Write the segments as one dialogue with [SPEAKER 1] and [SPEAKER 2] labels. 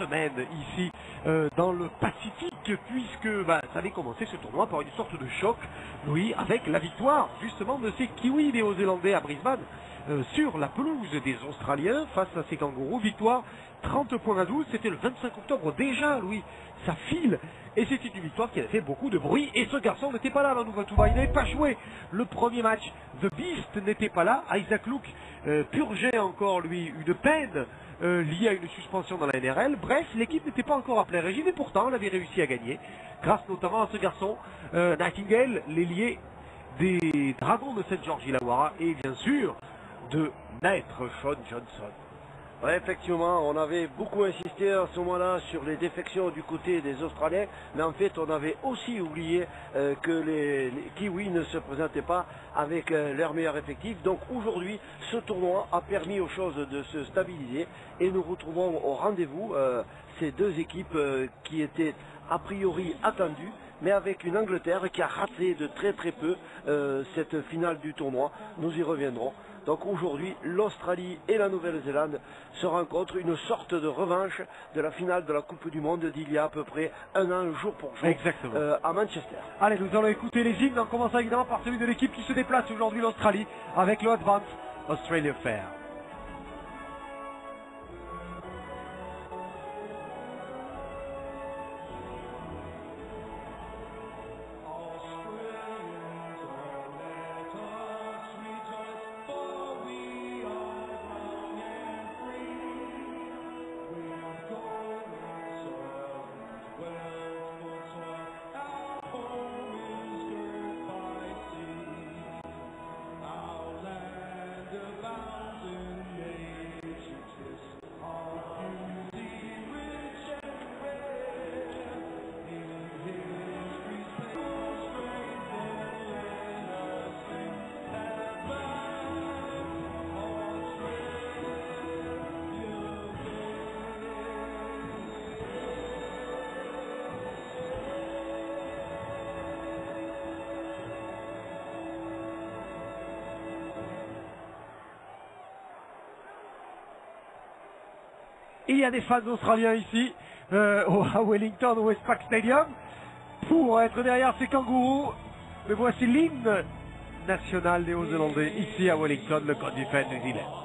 [SPEAKER 1] semaine ici dans le Pacifique, puisque ça avait commencé ce tournoi par une sorte de choc, oui, avec la victoire justement de ces Kiwis néo-zélandais à Brisbane sur la pelouse des Australiens face à ces kangourous. Victoire 30 points à 12, c'était le 25 octobre déjà, Louis, ça file. Et c'était une victoire qui avait fait beaucoup de bruit. Et ce garçon n'était pas là, Manu Vatuvei. Il n'avait pas joué le premier match. The Beast n'était pas là. Isaac Luke purgeait encore, lui, une peine liée à une suspension dans la NRL. Bref, l'équipe n'était pas encore à plein régime. Et pourtant, elle avait réussi à gagner. Grâce notamment à ce garçon, Nightingale, l'ailier des Dragons de Saint George Illawarra. Et bien sûr, de Maître Shaun Johnson.
[SPEAKER 2] Ouais, effectivement, on avait beaucoup insisté à ce moment-là sur les défections du côté des Australiens, mais en fait on avait aussi oublié que les Kiwis ne se présentaient pas avec leur meilleur effectif. Donc aujourd'hui, ce tournoi a permis aux choses de se stabiliser et nous retrouvons au rendez-vous ces deux équipes qui étaient a priori attendues, mais avec une Angleterre qui a raté de très peu cette finale du tournoi. Nous y reviendrons. Donc aujourd'hui, l'Australie et la Nouvelle-Zélande se rencontrent, une sorte de revanche de la finale de la Coupe du Monde d'il y a à peu près un an, jour pour jour, à Manchester.
[SPEAKER 1] Allez, nous allons écouter les hymnes en commençant évidemment par celui de l'équipe qui se déplace aujourd'hui, l'Australie, avec le Advance Australia Fair. Il y a des fans australiens ici, à Wellington, au Westpac Stadium, pour être derrière ces kangourous. Mais voici l'hymne national néo-zélandais ici à Wellington, le God Defend New Zealand.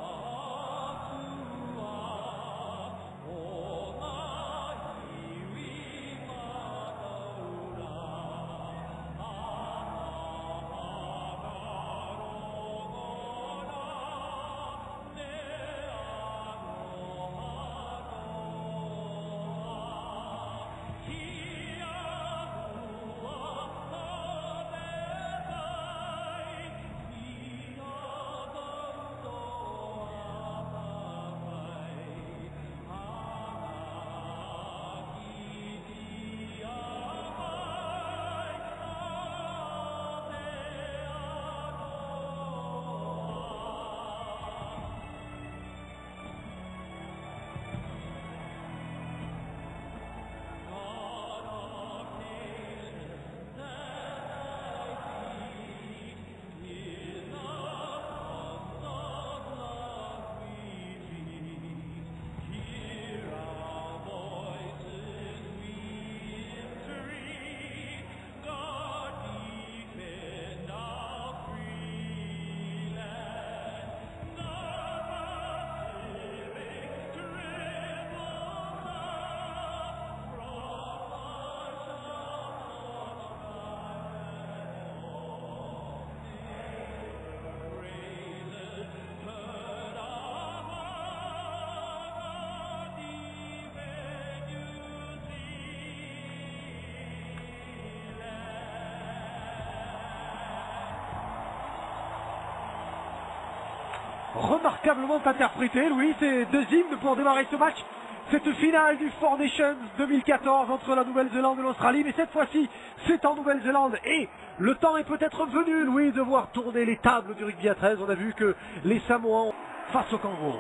[SPEAKER 1] Remarquablement interprété, Louis, ces deux hymnes pour démarrer ce match. Cette finale du Four Nations 2014 entre la Nouvelle-Zélande et l'Australie, mais cette fois-ci, c'est en Nouvelle-Zélande. Et le temps est peut-être venu, Louis, de voir tourner les tables du rugby à 13. On a vu que les Samoans face aux kangourous.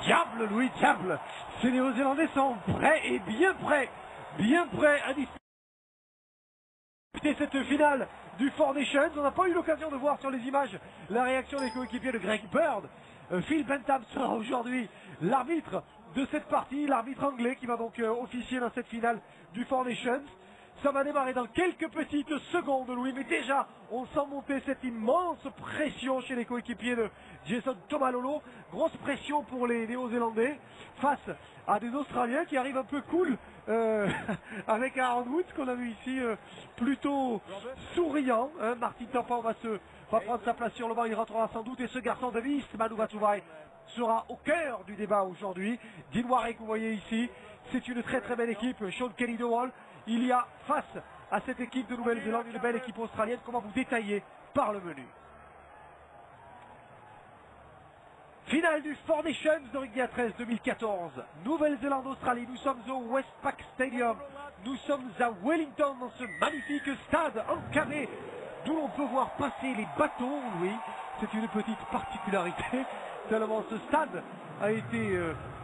[SPEAKER 1] Diable, Louis, diable. Ces Néo-Zélandais sont prêts et bien prêts à disputer cette finale du Four Nations. On n'a pas eu l'occasion de voir sur les images la réaction des coéquipiers de Greg Bird. Phil Bentham sera aujourd'hui l'arbitre de cette partie, l'arbitre anglais qui va donc officier dans cette finale du Four Nations. Ça va démarrer dans quelques petites secondes, Louis, mais déjà, on sent monter cette immense pression chez les coéquipiers de Jason Tomalolo. Grosse pression pour les Néo-Zélandais face à des Australiens qui arrivent un peu cool avec Aaron Woods qu'on a vu ici plutôt souriant. Hein. Martin Tampan va prendre sa place sur le banc, il rentrera sans doute, et ce garçon de East, Manu Vatuvai, sera au cœur du débat aujourd'hui. Dean Warwick, vous voyez ici, c'est une très très belle équipe. Sean Kelly Dowell. Il y a face à cette équipe de Nouvelle-Zélande une belle équipe australienne. Comment vous détailler par le menu? Finale du Four Nations de rugby à 13 2014. Nouvelle-Zélande-Australie. Nous sommes au Westpac Stadium. Nous sommes à Wellington dans ce magnifique stade encadré d'où l'on peut voir passer les bateaux, oui. C'est une petite particularité. Tellement ce stade a été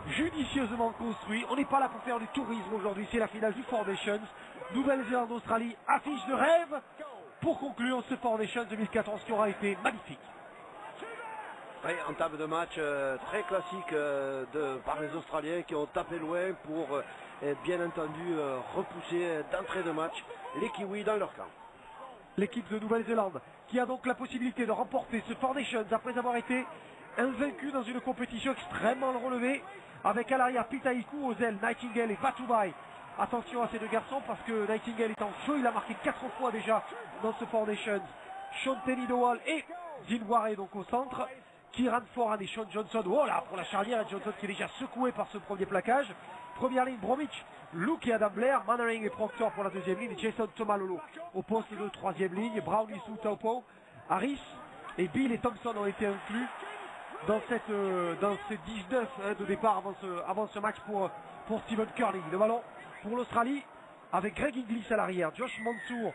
[SPEAKER 1] judicieusement construit. On n'est pas là pour faire du tourisme aujourd'hui, c'est la finale du Four Nations. Nouvelle-Zélande-Australie, affiche de rêve pour conclure ce Four Nations 2014 qui aura été magnifique.
[SPEAKER 2] Oui, en table de match très classique par les Australiens qui ont tapé loin pour bien entendu repousser d'entrée de match les Kiwis dans leur camp.
[SPEAKER 1] L'équipe de Nouvelle-Zélande qui a donc la possibilité de remporter ce Four Nations après avoir été invaincu dans une compétition extrêmement relevée avec à l'arrière Pitaiku, aux ailes Nightingale et Vatuvai. Attention à ces deux garçons parce que Nightingale est en feu, il a marqué 4 fois déjà dans ce Four Nations. Sean Kelly Dowell et Dean Warwick donc au centre. Kieran Foran et Sean Johnson, oh là pour la charnière, Johnson qui est déjà secoué par ce premier plaquage. Première ligne Bromwich, Luke et Adam Blair, Mannering et Proctor pour la deuxième ligne, et Jason Tomalolo au poste de troisième ligne, Brown, Issou, Taupo, Harris et Bill et Thompson ont été inclus dans ces 19 de départ avant ce match pour Stephen Curling. Le ballon pour l'Australie avec Greg Inglis à l'arrière, Josh Mansour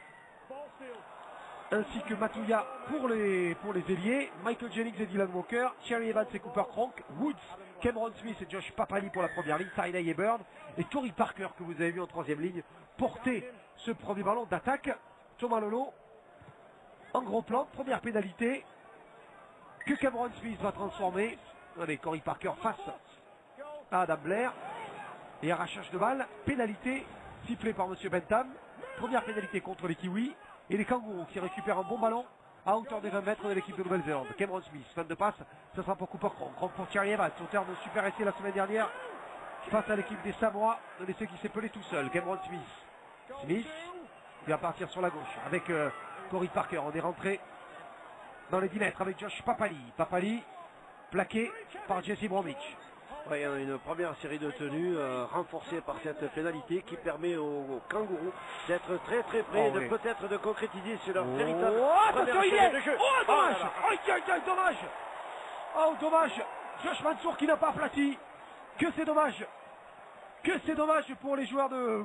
[SPEAKER 1] ainsi que Matuya pour les ailiers, Michael Jennings et Dylan Walker, Cherry Evans et Cooper Cronk, Woods, Cameron Smith et Josh Papali pour la première ligne, Tynay et Bird, et Tory Parker que vous avez vu en troisième ligne porter ce premier ballon d'attaque. Tomalolo en gros plan, première pénalité que Cameron Smith va transformer. Allez, Tory Parker face à Adam Blair et arrachage de balle, pénalité sifflée par M. Bentham, première pénalité contre les Kiwis. Et les Kangourous qui récupèrent un bon ballon à hauteur des 20 mètres de l'équipe de Nouvelle-Zélande. Cameron Smith, fin de passe, ce sera pour Cooper Cronk pour Thierry Evans, auteur de super essai la semaine dernière face à l'équipe des Samoa, de l'essai qui s'est pelé tout seul. Cameron Smith vient partir sur la gauche avec Tory Parker. On est rentré dans les 10 mètres avec Josh Papali. Papali plaqué par Jesse Bromwich.
[SPEAKER 2] Oui, une première série de tenues renforcée par cette pénalité qui permet aux Kangourous d'être très très près, peut-être de concrétiser sur leur véritable
[SPEAKER 1] attention, il est
[SPEAKER 2] de jeu.
[SPEAKER 1] Oh, dommage dommage. Oh, dommage. Josh Mansour qui n'a pas aplati. Que c'est dommage pour les joueurs de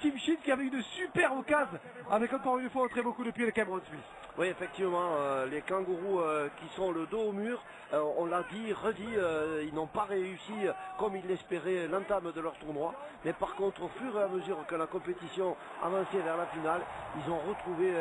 [SPEAKER 1] Team Sheet qui avaient une super occasion avec encore une fois un très beau coup de pied de Cameron Smith.
[SPEAKER 2] Oui, effectivement, les Kangourous qui sont le dos au mur, on l'a dit, redit, ils n'ont pas réussi comme ils l'espéraient l'entame de leur tournoi. Mais par contre, au fur et à mesure que la compétition avançait vers la finale, ils ont retrouvé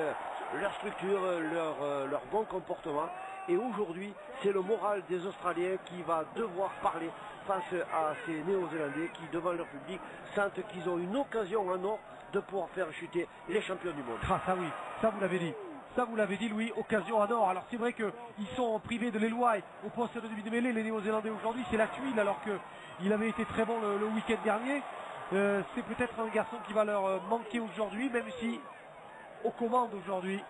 [SPEAKER 2] leur structure, leur bon comportement. Et aujourd'hui, c'est le moral des Australiens qui va devoir parler face à ces Néo-Zélandais qui, devant leur public, sentent qu'ils ont une occasion en or de pouvoir faire chuter les champions du monde.
[SPEAKER 1] Ah ça oui, ça vous l'avez dit. Ça vous l'avez dit Louis, occasion en or. Alors c'est vrai qu'ils sont privés de l'Eloy au poste de demi-mêlée, les Néo-Zélandais aujourd'hui, c'est la tuile alors qu'il avait été très bon le week-end dernier. C'est peut-être un garçon qui va leur manquer aujourd'hui, même si aux commandes aujourd'hui,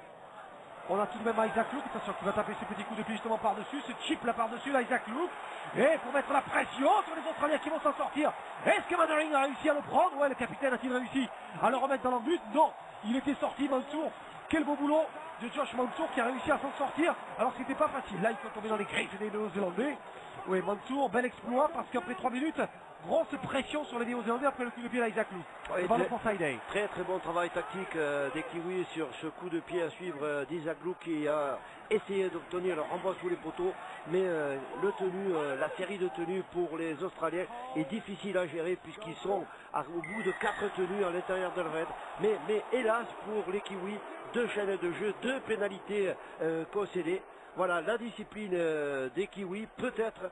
[SPEAKER 1] on a tout de même Isaac Luke, attention qui va taper ce petit coup de pied justement par-dessus, ce chip là par-dessus, là Isaac Luke, et pour mettre la pression sur les Australiens qui vont s'en sortir. Est-ce que Mannering a réussi à le prendre? Ouais, le capitaine a-t-il réussi à le remettre dans le but? Non, il était sorti, Mansour. Quel beau boulot de Josh Mansour qui a réussi à s'en sortir alors que c'était pas facile. Là, il faut tomber dans les griffes des Néo-Zélandais. Oui, Mansour, bel exploit parce qu'après 3 minutes, grosse pression sur les Néo-Zélandais après le coup de pied d'Isaac Luke.
[SPEAKER 2] Ouais,
[SPEAKER 1] Le ballon pour Saïdé.
[SPEAKER 2] Très très bon travail tactique des Kiwis sur ce coup de pied à suivre d'Isaac Luke qui a essayé d'obtenir le renvoi sous les poteaux, mais la série de tenues pour les Australiens est difficile à gérer puisqu'ils sont au bout de 4 tenues à l'intérieur de leur raid. Mais hélas pour les Kiwis, 2 chaînes de jeu, 2 pénalités concédées. Voilà, la discipline des Kiwis peut-être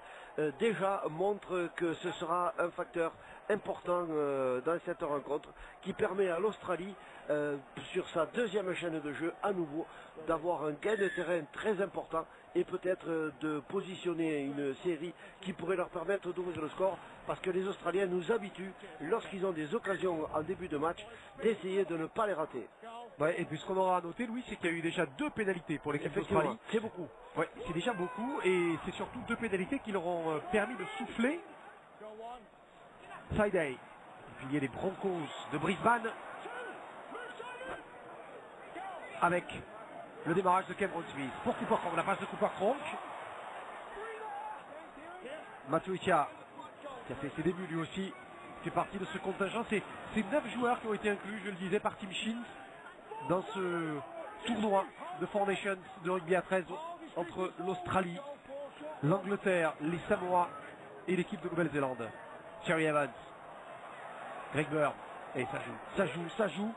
[SPEAKER 2] déjà montre que ce sera un facteur important dans cette rencontre qui permet à l'Australie, sur sa deuxième chaîne de jeu à nouveau, d'avoir un gain de terrain très important et peut-être de positionner une série qui pourrait leur permettre d'ouvrir le score parce que les Australiens nous habituent, lorsqu'ils ont des occasions en début de match, d'essayer de ne pas les rater.
[SPEAKER 1] Ouais, et puis ce qu'on aura à noter, Louis, c'est qu'il y a eu déjà 2 pénalités pour l'équipe d'Australie.
[SPEAKER 2] C'est beaucoup.
[SPEAKER 1] Ouais, c'est déjà beaucoup et c'est surtout 2 pénalités qui leur ont permis de souffler. Saïdé. Et puis il y a les Broncos de Brisbane avec le démarrage de Cameron Smith pour Cooper Cronk, la passe de Cooper Cronk. Matuitia qui a fait ses débuts lui aussi, fait partie de ce contingent. C'est 9 joueurs qui ont été inclus, je le disais, par Tim Sheens dans ce tournoi de Four Nations de rugby à 13 entre l'Australie, l'Angleterre, les Samoa et l'équipe de Nouvelle-Zélande. Cherry Evans, Greg Bird, et ça joue.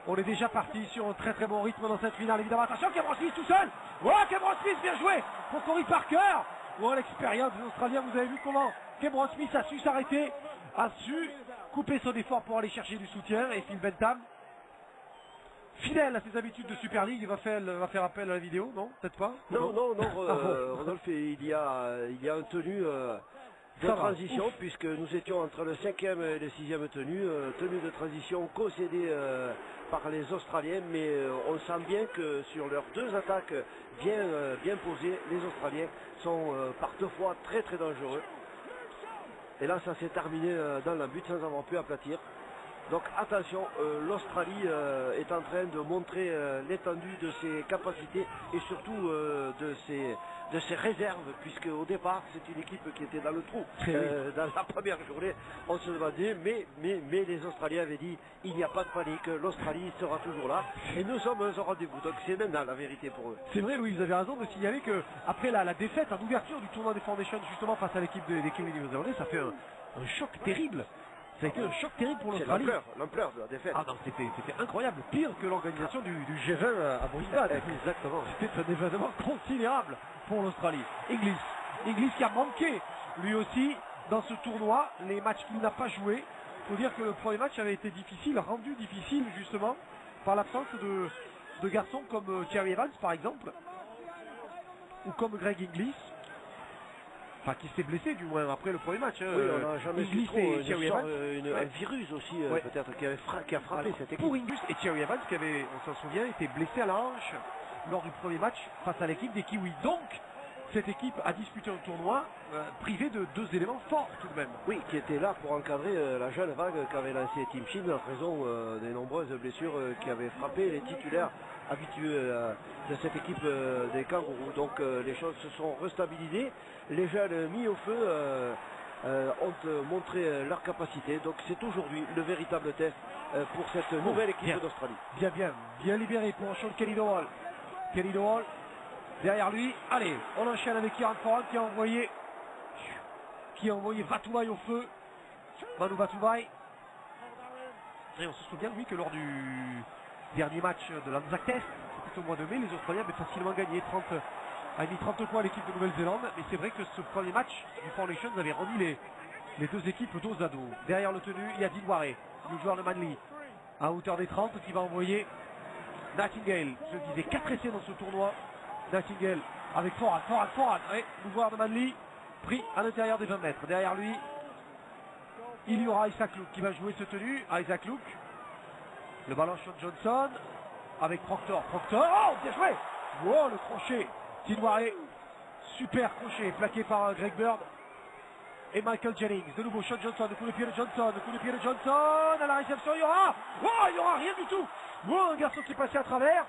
[SPEAKER 1] On est déjà parti sur un très très bon rythme dans cette finale, évidemment. Attention, Cameron Smith tout seul. Oh, Cameron Smith, bien joué pour Corey Parker. Oh, l'expérience des Australiens, vous avez vu comment Cameron Smith a su s'arrêter, a su couper son effort pour aller chercher du soutien. Et Phil Bentham, fidèle à ses habitudes de Super League, il va faire appel à la vidéo, non? Peut-être pas?
[SPEAKER 2] Non, Rodolphe, il y a un tenue de transition, puisque nous étions entre le 5e et le 6e tenue de transition concédée par les Australiens, mais on sent bien que sur leurs 2 attaques bien posées, les Australiens sont par 2 fois très très dangereux. Et là, ça s'est terminé dans la butte sans avoir pu aplatir. Donc attention, l'Australie est en train de montrer l'étendue de ses capacités et surtout de ses réserves, puisque au départ c'est une équipe qui était dans le trou dans la première journée. On se demandait, mais les Australiens avaient dit il n'y a pas de panique, l'Australie sera toujours là et nous sommes au rendez-vous. Donc c'est maintenant la vérité pour eux.
[SPEAKER 1] C'est vrai, Louis, vous avez raison de signaler que après la défaite en ouverture du tournoi des Four Nations justement face à l'équipe des Kiwis néo-zélandais, ça fait un choc terrible. Ça a été un choc terrible pour l'Australie.
[SPEAKER 2] L'ampleur de la défaite.
[SPEAKER 1] Ah non, c'était incroyable, pire que l'organisation du G20 à Brisbane.
[SPEAKER 2] Exactement.
[SPEAKER 1] C'était un événement considérable pour l'Australie. Inglis qui a manqué lui aussi dans ce tournoi, les matchs qu'il n'a pas joué. Il faut dire que le premier match avait été difficile, rendu difficile justement par l'absence de garçons comme Cherry Evans par exemple, ou comme Greg Inglis. Enfin, qui s'est blessé du moins après le premier match.
[SPEAKER 2] Oui, on n'a jamais vu trop un virus aussi peut-être qui a frappé cette équipe.
[SPEAKER 1] Pour Inglis et Cherry Evans qui avait, on s'en souvient, été blessé à la hanche lors du premier match face à l'équipe des Kiwis. Donc, cette équipe a disputé un tournoi privé de 2 éléments forts tout de même.
[SPEAKER 2] Oui, qui était là pour encadrer la jeune vague qu'avait lancée Tim Sheens en raison des nombreuses blessures qui avaient frappé les titulaires habitués de cette équipe des Kangourous. Donc les choses se sont restabilisées. Les jeunes mis au feu ont montré leur capacité. Donc c'est aujourd'hui le véritable test pour cette nouvelle équipe d'Australie.
[SPEAKER 1] Bien libéré pour Sean Kelly Dowell. Kelly Dowell, derrière lui. Allez, on enchaîne avec Kieran Foran qui a envoyé Vatuvai au feu. Manu Vatuvai. Et on se souvient, lui, que lors du dernier match de l'Anzac Test, c'était au mois de mai, les Australiens avaient facilement gagné 30 points à l'équipe de Nouvelle-Zélande. Mais c'est vrai que ce premier match du Four Nations avait remis les 2 équipes dos à dos. Derrière le tenu, il y a Dinware, le joueur de Manly, à hauteur des 30, qui va envoyer Nightingale. Je disais 4 essais dans ce tournoi. Nightingale avec Foran. Oui, le joueur de Manly, pris à l'intérieur des 20 mètres. Derrière lui, il y aura Isaac Luke qui va jouer ce tenu. Isaac Luke. Le ballon Sean Johnson avec Proctor. Oh, bien joué. Wow, le crochet. Dinware. Super crochet plaqué par Greg Bird et Michael Jennings. De nouveau Sean Johnson, le coup de pied de Johnson, à la réception, il y aura rien du tout. Un garçon qui est passé à travers.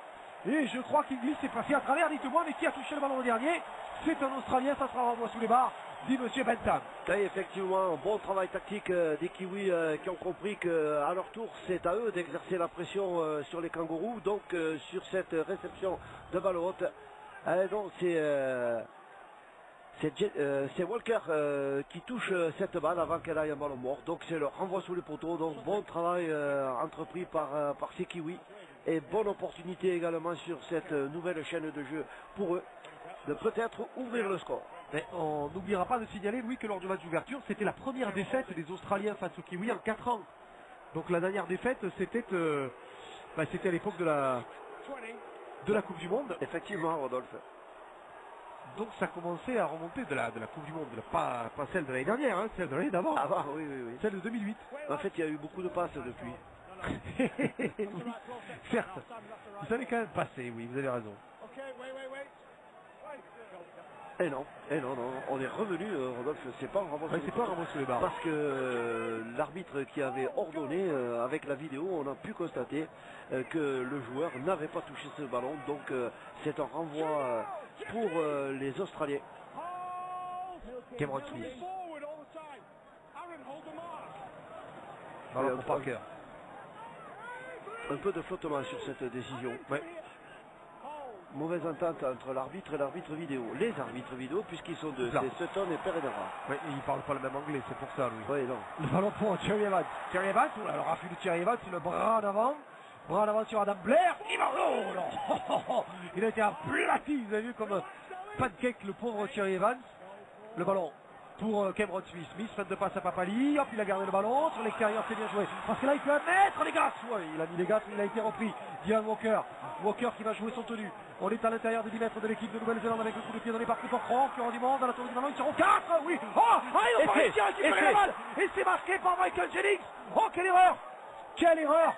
[SPEAKER 1] Et je crois qu'Inglis est passé à travers, dites-moi, mais qui a touché le ballon au dernier? C'est un Australien, ça sera renvoi sous les barres. dit Monsieur Bentham.
[SPEAKER 2] Et effectivement, bon travail tactique des Kiwis qui ont compris qu'à leur tour, c'est à eux d'exercer la pression sur les kangourous. Donc sur cette réception de balle haute, donc c'est Walker qui touche cette balle avant qu'elle aille en ballon mort. Donc c'est le renvoi sous les poteaux. Donc bon travail entrepris par ces Kiwis. Et bonne opportunité également sur cette nouvelle chaîne de jeu pour eux de peut-être ouvrir le score.
[SPEAKER 1] Mais on n'oubliera pas de signaler, Louis, que lors du match d'ouverture, c'était la première défaite des Australiens face aux Kiwis en 4 ans. Donc la dernière défaite, c'était à l'époque de la Coupe du Monde.
[SPEAKER 2] Effectivement, Rodolphe.
[SPEAKER 1] Donc ça commençait à remonter de la Coupe du Monde, pas celle de l'année dernière, hein, celle de l'année d'avant.
[SPEAKER 2] Ah bah oui, oui, oui.
[SPEAKER 1] Celle de 2008.
[SPEAKER 2] En fait, il y a eu beaucoup de passes depuis.
[SPEAKER 1] Oui, certes. Vous allez quand même passer, oui, vous avez raison.
[SPEAKER 2] Et non, non, on est revenu, Rodolphe, c'est pas un renvoi
[SPEAKER 1] Ouais, c'est pas un renvoi sous les barres.
[SPEAKER 2] Parce que l'arbitre qui avait ordonné, avec la vidéo, on a pu constater que le joueur n'avait pas touché ce ballon. Donc c'est un renvoi pour les Australiens.
[SPEAKER 1] Cameron Smith. Ballon pour Parker.
[SPEAKER 2] Un peu de flottement sur cette décision.
[SPEAKER 1] Ouais.
[SPEAKER 2] Mauvaise entente entre l'arbitre et l'arbitre vidéo. Les arbitres vidéo, puisqu'ils sont deux, c'est Sutton et Pereira.
[SPEAKER 1] Oui, ils ne parlent pas le même anglais, c'est pour ça, lui.
[SPEAKER 2] Oui, non.
[SPEAKER 1] Le ballon pour Thierry Evans. Thierry Evans, alors raffut de Thierry Evans, le bras en avant. Bras en avant sur Adam Blair. Il va, oh non. Il a été aplati, vous avez vu comme pancake le pauvre Thierry Evans. Le ballon pour Cameron Smith. Smith fait de passe à Papali. Hop, il a gardé le ballon. Sur l'extérieur, c'est bien joué. Parce que là, il peut mettre les gars. Ouais, il a mis les gars, il a été repris. Diane Walker. Walker qui va jouer son tenue. On est à l'intérieur des 10 mètres de l'équipe de Nouvelle-Zélande avec le coup de pied donné par Cooper Cronk qui aura du monde dans la tour du ballon. Ils seront 4. Oui. Oh, ils ont pas réussi à récupérer la balle. Et c'est marqué par Michael Jennings. Oh, quelle erreur. Quelle erreur.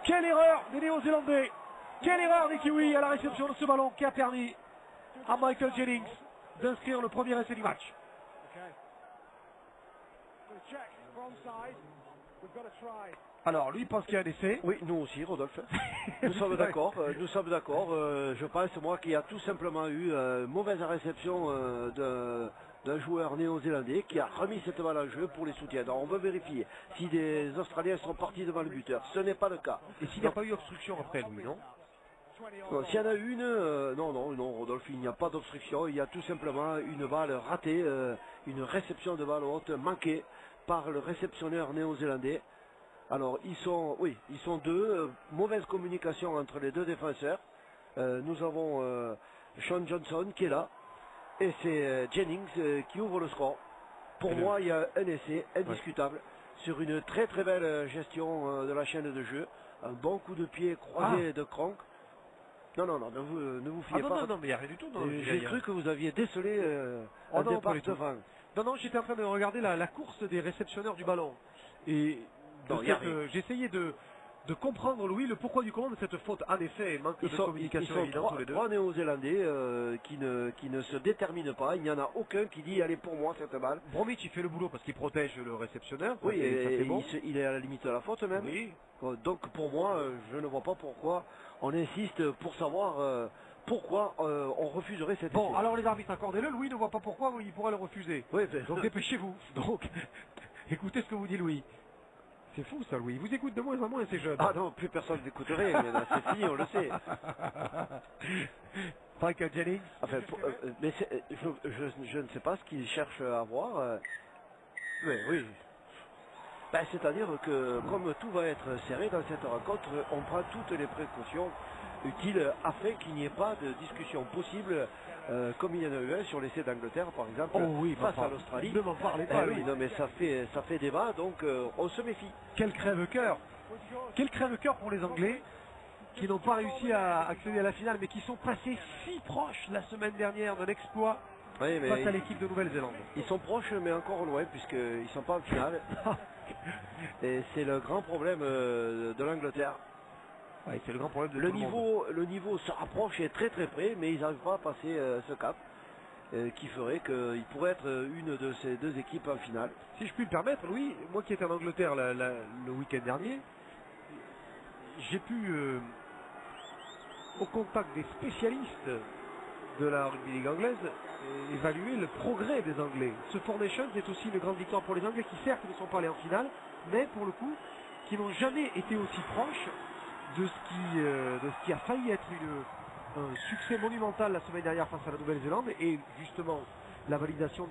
[SPEAKER 1] Quelle erreur des Néo-Zélandais. Quelle erreur des Kiwis à la réception de ce ballon qui a permis à Michael Jennings d'inscrire le premier essai du match. Alors, lui pense qu'il y a un essai.
[SPEAKER 2] Oui, nous aussi, Rodolphe. Nous sommes d'accord. Nous sommes d'accord. Je pense, moi, qu'il y a tout simplement eu mauvaise réception d'un joueur néo-zélandais qui a remis cette balle en jeu pour les soutiens. Alors, on veut vérifier si des Australiens sont partis devant le buteur. Ce n'est pas le cas.
[SPEAKER 1] Et s'il n'y a pas eu obstruction après, lui, non?
[SPEAKER 2] S'il y en a une, non, Rodolphe, il n'y a pas d'obstruction. Il y a tout simplement une balle ratée, une réception de balle haute manquée par le réceptionneur néo-zélandais. Alors, ils sont deux. Mauvaise communication entre les deux défenseurs. Nous avons Sean Johnson qui est là. Et c'est Jennings qui ouvre le score. Pour moi, il y a un essai indiscutable sur une très très belle gestion de la chaîne de jeu. Un bon coup de pied croisé de Cronk. Non, ne vous fiez pas.
[SPEAKER 1] Non, mais il n'y a rien du tout.
[SPEAKER 2] J'ai cru que vous aviez décelé un départ devant.
[SPEAKER 1] Non, j'étais en train de regarder la course des réceptionneurs du ballon. Et j'essayais de comprendre, Louis, le pourquoi du comment de cette faute. En effet, manque de communication évidente tous les deux.
[SPEAKER 2] Trois Néo-Zélandais qui ne se déterminent pas. Il n'y en a aucun qui dit allez pour moi cette balle.
[SPEAKER 1] Bromwich il fait le boulot parce qu'il protège le réceptionneur.
[SPEAKER 2] Oui, et bon. Il est à la limite de la faute même.
[SPEAKER 1] Oui.
[SPEAKER 2] Donc pour moi, je ne vois pas pourquoi on insiste pour savoir pourquoi on refuserait cette
[SPEAKER 1] Bon, alors les arbitres, accordez-le. Louis ne voit pas pourquoi il pourrait le refuser.
[SPEAKER 2] Oui,
[SPEAKER 1] donc dépêchez-vous. Donc écoutez ce que vous dit Louis. C'est fou ça, Louis. Il vous écoute de moins en moins, ces jeunes.
[SPEAKER 2] Ah non, plus personne n'écouterait. C'est fini, on le sait.
[SPEAKER 1] Michael Jennings.
[SPEAKER 2] Enfin, mais je ne sais pas ce qu'il cherche à voir. Mais oui. Ben, c'est-à-dire que comme tout va être serré dans cette rencontre, on prend toutes les précautions utiles afin qu'il n'y ait pas de discussion possible, comme il y en a eu un sur l'essai d'Angleterre par exemple, face à l'Australie.
[SPEAKER 1] Ne m'en parlez pas.
[SPEAKER 2] Oui, non, mais ça fait débat, donc on se méfie.
[SPEAKER 1] Quel crève-cœur. Quel crève-cœur pour les Anglais qui n'ont pas réussi à accéder à la finale, mais qui sont passés si proches la semaine dernière d'un exploit face à l'équipe de Nouvelle-Zélande.
[SPEAKER 2] Ils sont proches, mais encore loin, puisqu'ils ne sont pas en finale. Et c'est le grand problème de l'Angleterre.
[SPEAKER 1] Ouais, c'est le grand problème de
[SPEAKER 2] le niveau se rapproche et est très très près, mais ils n'arrivent pas à passer ce cap qui ferait qu'ils pourraient être une de ces deux équipes en finale.
[SPEAKER 1] Si je puis me permettre, Louis, moi qui étais en Angleterre le week-end dernier, j'ai pu, au contact des spécialistes de la Rugby League anglaise, évaluer le progrès des Anglais. Ce Four Nations est aussi une grande victoire pour les Anglais qui certes ne sont pas allés en finale, mais pour le coup, qui n'ont jamais été aussi proches de ce qui a failli être un succès monumental la semaine dernière face à la Nouvelle-Zélande et justement la validation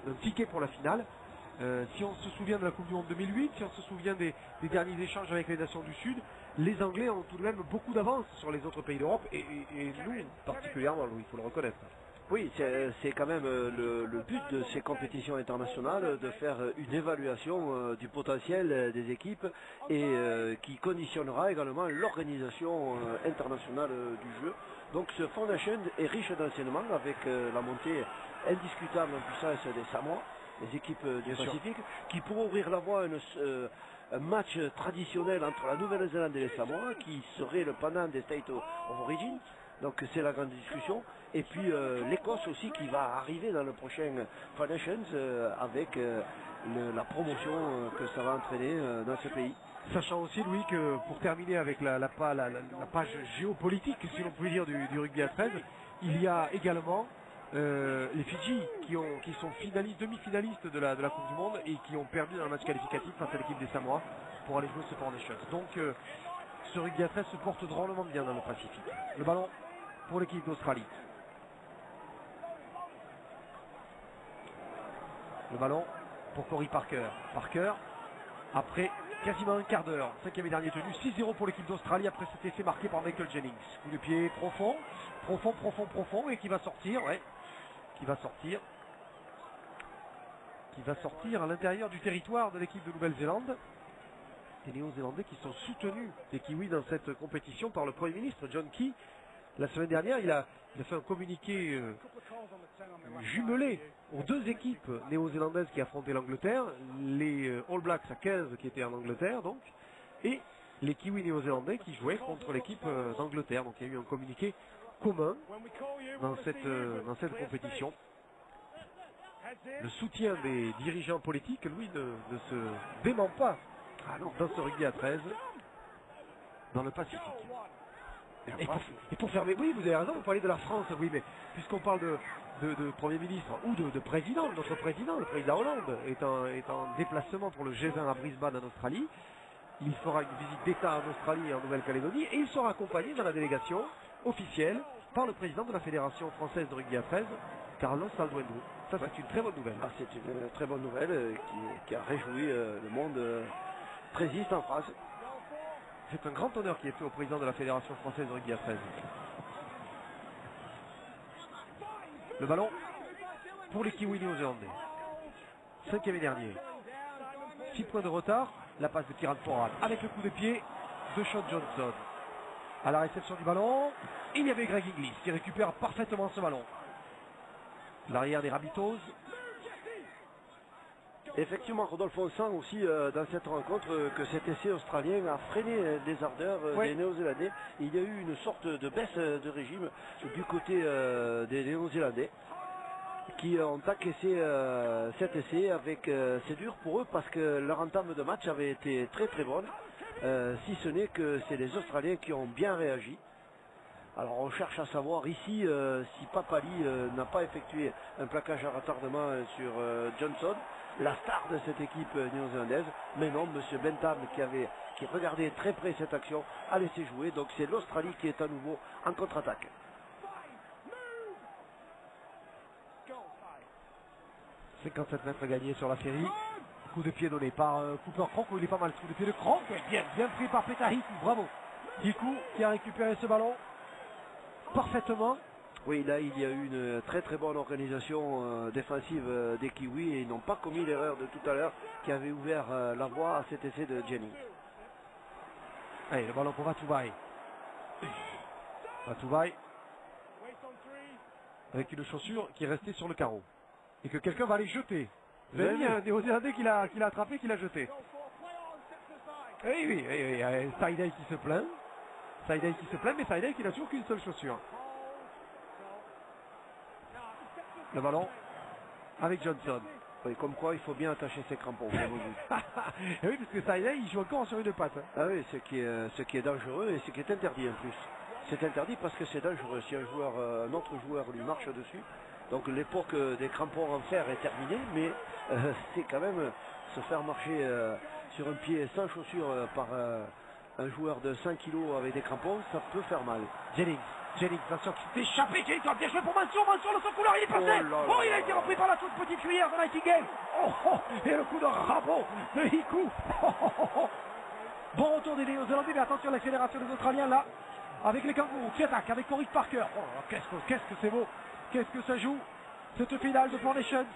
[SPEAKER 1] d'un ticket pour la finale. Si on se souvient de la Coupe du Monde 2008, si on se souvient des derniers échanges avec les nations du Sud, les Anglais ont tout de même beaucoup d'avance sur les autres pays d'Europe et nous particulièrement, il faut le reconnaître.
[SPEAKER 2] Oui, c'est quand même le but de ces compétitions internationales, de faire une évaluation du potentiel des équipes et qui conditionnera également l'organisation internationale du jeu. Donc ce Four Nations est riche d'enseignements avec la montée indiscutable en puissance des Samoa, les équipes du Pacifique, qui pourront ouvrir la voie à un match traditionnel entre la Nouvelle-Zélande et les Samoa, qui serait le pendant des States of Origin. Donc c'est la grande discussion. Et puis l'Écosse aussi qui va arriver dans le prochain Four Nations avec la promotion que ça va entraîner dans ce pays.
[SPEAKER 1] Sachant aussi, Louis, que pour terminer avec la page géopolitique, si l'on peut dire, du rugby à 13, il y a également les Fidji qui sont demi-finalistes de la Coupe du Monde et qui ont perdu dans le match qualificatif face à l'équipe des Samoa pour aller jouer ce Four Nations. Donc ce rugby à 13 se porte drôlement bien dans le Pacifique. Le ballon pour l'équipe d'Australie. Le ballon pour Corey Parker. Parker, après quasiment un quart d'heure, 5e et dernier tenu, 6-0 pour l'équipe d'Australie après cet essai marqué par Michael Jennings. Coup de pied profond, et qui va sortir, qui va sortir à l'intérieur du territoire de l'équipe de Nouvelle-Zélande. Les Néo-Zélandais qui sont soutenus des Kiwis dans cette compétition par le Premier ministre John Key. La semaine dernière, il a fait un communiqué jumelé aux deux équipes néo-zélandaises qui affrontaient l'Angleterre, les All Blacks à 15 qui étaient en Angleterre donc, et les Kiwis néo-zélandais qui jouaient contre l'équipe d'Angleterre. Donc il y a eu un communiqué commun dans cette compétition. Le soutien des dirigeants politiques, lui, ne se dément pas dans ce rugby à 13 dans le Pacifique. Et pour fermer, oui, vous avez raison, vous parlez de la France, oui, mais puisqu'on parle de Premier ministre ou de président, notre président, le président Hollande, est en déplacement pour le G20 à Brisbane en Australie. Il fera une visite d'État en Australie et en Nouvelle-Calédonie et il sera accompagné dans la délégation officielle par le président de la Fédération française de rugby à 13, Carlos Alduendo. Ça, c'est une très bonne nouvelle.
[SPEAKER 2] Ah, c'est une très bonne nouvelle qui a réjoui le monde présiste en France.
[SPEAKER 1] C'est un grand honneur qui est fait au président de la Fédération française de rugby à 13. Le ballon pour les Kiwis néo-zélandais. 5e et dernier. 6 points de retard. La passe de Kieran Foran avec le coup de pied de Sean Johnson. À la réception du ballon, il y avait Greg Inglis qui récupère parfaitement ce ballon. L'arrière des Rabbitohs.
[SPEAKER 2] Effectivement, Rodolphe, on sent aussi dans cette rencontre que cet essai australien a freiné les ardeurs des Néo-Zélandais. Il y a eu une sorte de baisse de régime du côté des Néo-Zélandais qui ont encaissé cet essai avec... c'est dur pour eux parce que leur entame de match avait été très très bonne, si ce n'est que c'est les Australiens qui ont bien réagi. Alors on cherche à savoir ici si Papali n'a pas effectué un plaquage à retardement sur Johnson, la star de cette équipe néo-zélandaise, mais non, M. Bentham qui regardait très près cette action a laissé jouer, donc c'est l'Australie qui est à nouveau en contre-attaque. «
[SPEAKER 1] 57 mètres gagnés sur la série. Coup de pied donné par Cooper Cronk, il est pas mal. Coup de pied de Cronk, bien pris par Petahit, bravo. Hiku qui a récupéré ce ballon parfaitement.
[SPEAKER 2] Oui, là il y a eu une très très bonne organisation défensive des Kiwis et ils n'ont pas commis l'erreur de tout à l'heure qui avait ouvert la voie à cet essai de Jennings.
[SPEAKER 1] Allez, le ballon pour Vatuvai. Vatuvai avec une chaussure qui est restée sur le carreau et que quelqu'un va aller jeter. Vous avez vu un Néo-Zélandais qui l'a attrapé, qui l'a jeté. Oui, Saïdai qui se plaint. Mais Saïdai qui n'a toujours qu'une seule chaussure. Le ballon avec Johnson.
[SPEAKER 2] Oui, comme quoi il faut bien attacher ses crampons.
[SPEAKER 1] Oui, parce que Saïdai il joue encore sur une patte.
[SPEAKER 2] Ah oui, ce qui est dangereux et ce qui est interdit en plus. C'est interdit parce que c'est dangereux. Si un autre joueur lui marche dessus, donc l'époque des crampons en fer est terminée, mais c'est quand même se faire marcher sur un pied sans chaussure par un joueur de 5 kilos avec des crampons, ça peut faire mal.
[SPEAKER 1] Jennings, attention, qui s'est échappé, Jennings, bien joué pour Mansour, le son couleur, il est passé. Il a été repris par la toute petite cuillère de Nightingale. Et le coup de rabot de Hiku. Bon retour des Néo-Zélandais, mais attention à l'accélération des Australiens là, avec les kangourous qui attaquent, avec Corey Parker. Oh là là, qu'est-ce que c'est beau, qu'est-ce que ça joue, cette finale de Four Nations.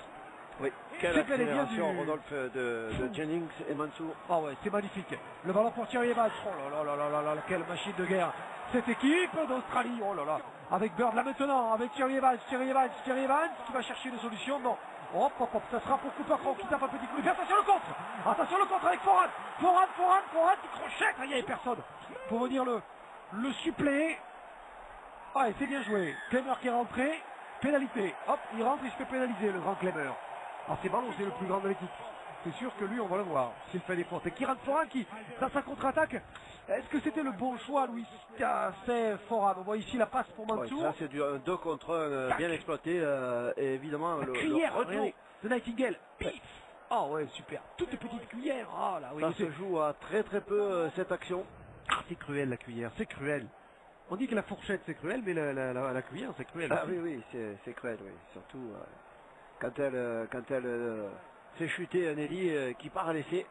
[SPEAKER 2] Oui, quelle accélération, Rodolphe, de Jennings et Mansour.
[SPEAKER 1] Ah ouais, c'est magnifique. Le ballon pour Thierry Evans. Oh là là là là là là, quelle machine de guerre. Cette équipe d'Australie, oh là là. Avec Bird là maintenant, avec Thierry Evans qui va chercher des solutions. Non. Hop, ça sera pour Cooper Cronk qui tape un petit coup. Mais attention le contre avec Foran qui crochette, il n'y avait personne pour venir le suppléer. Ah, et c'est bien joué. Clemmer qui est rentré, pénalité. Hop, il rentre et se fait pénaliser, le grand Clemmer. Alors c'est ballon, c'est le plus grand de l'équipe. C'est sûr que lui, on va le voir, s'il fait des fautes. Et Kieran Foran qui, dans sa contre-attaque, est-ce que c'était le bon choix, Louis, qu'a fait Foran? On voit ici la passe pour Mansour.
[SPEAKER 2] Ça, c'est du 2 contre 1 bien exploité. Et évidemment,
[SPEAKER 1] la cuillère de Nightingale. Pif. Oh ouais, super. Toutes les petites cuillères. Oh là, oui,
[SPEAKER 2] ça se joue à très peu cette action.
[SPEAKER 1] Ah, c'est cruel la cuillère, c'est cruel. On dit que la fourchette c'est cruel, mais la cuillère c'est cruel.
[SPEAKER 2] Ah oui, c'est cruel, oui. Surtout quand elle fait chuter un Ellie qui part à l'essai.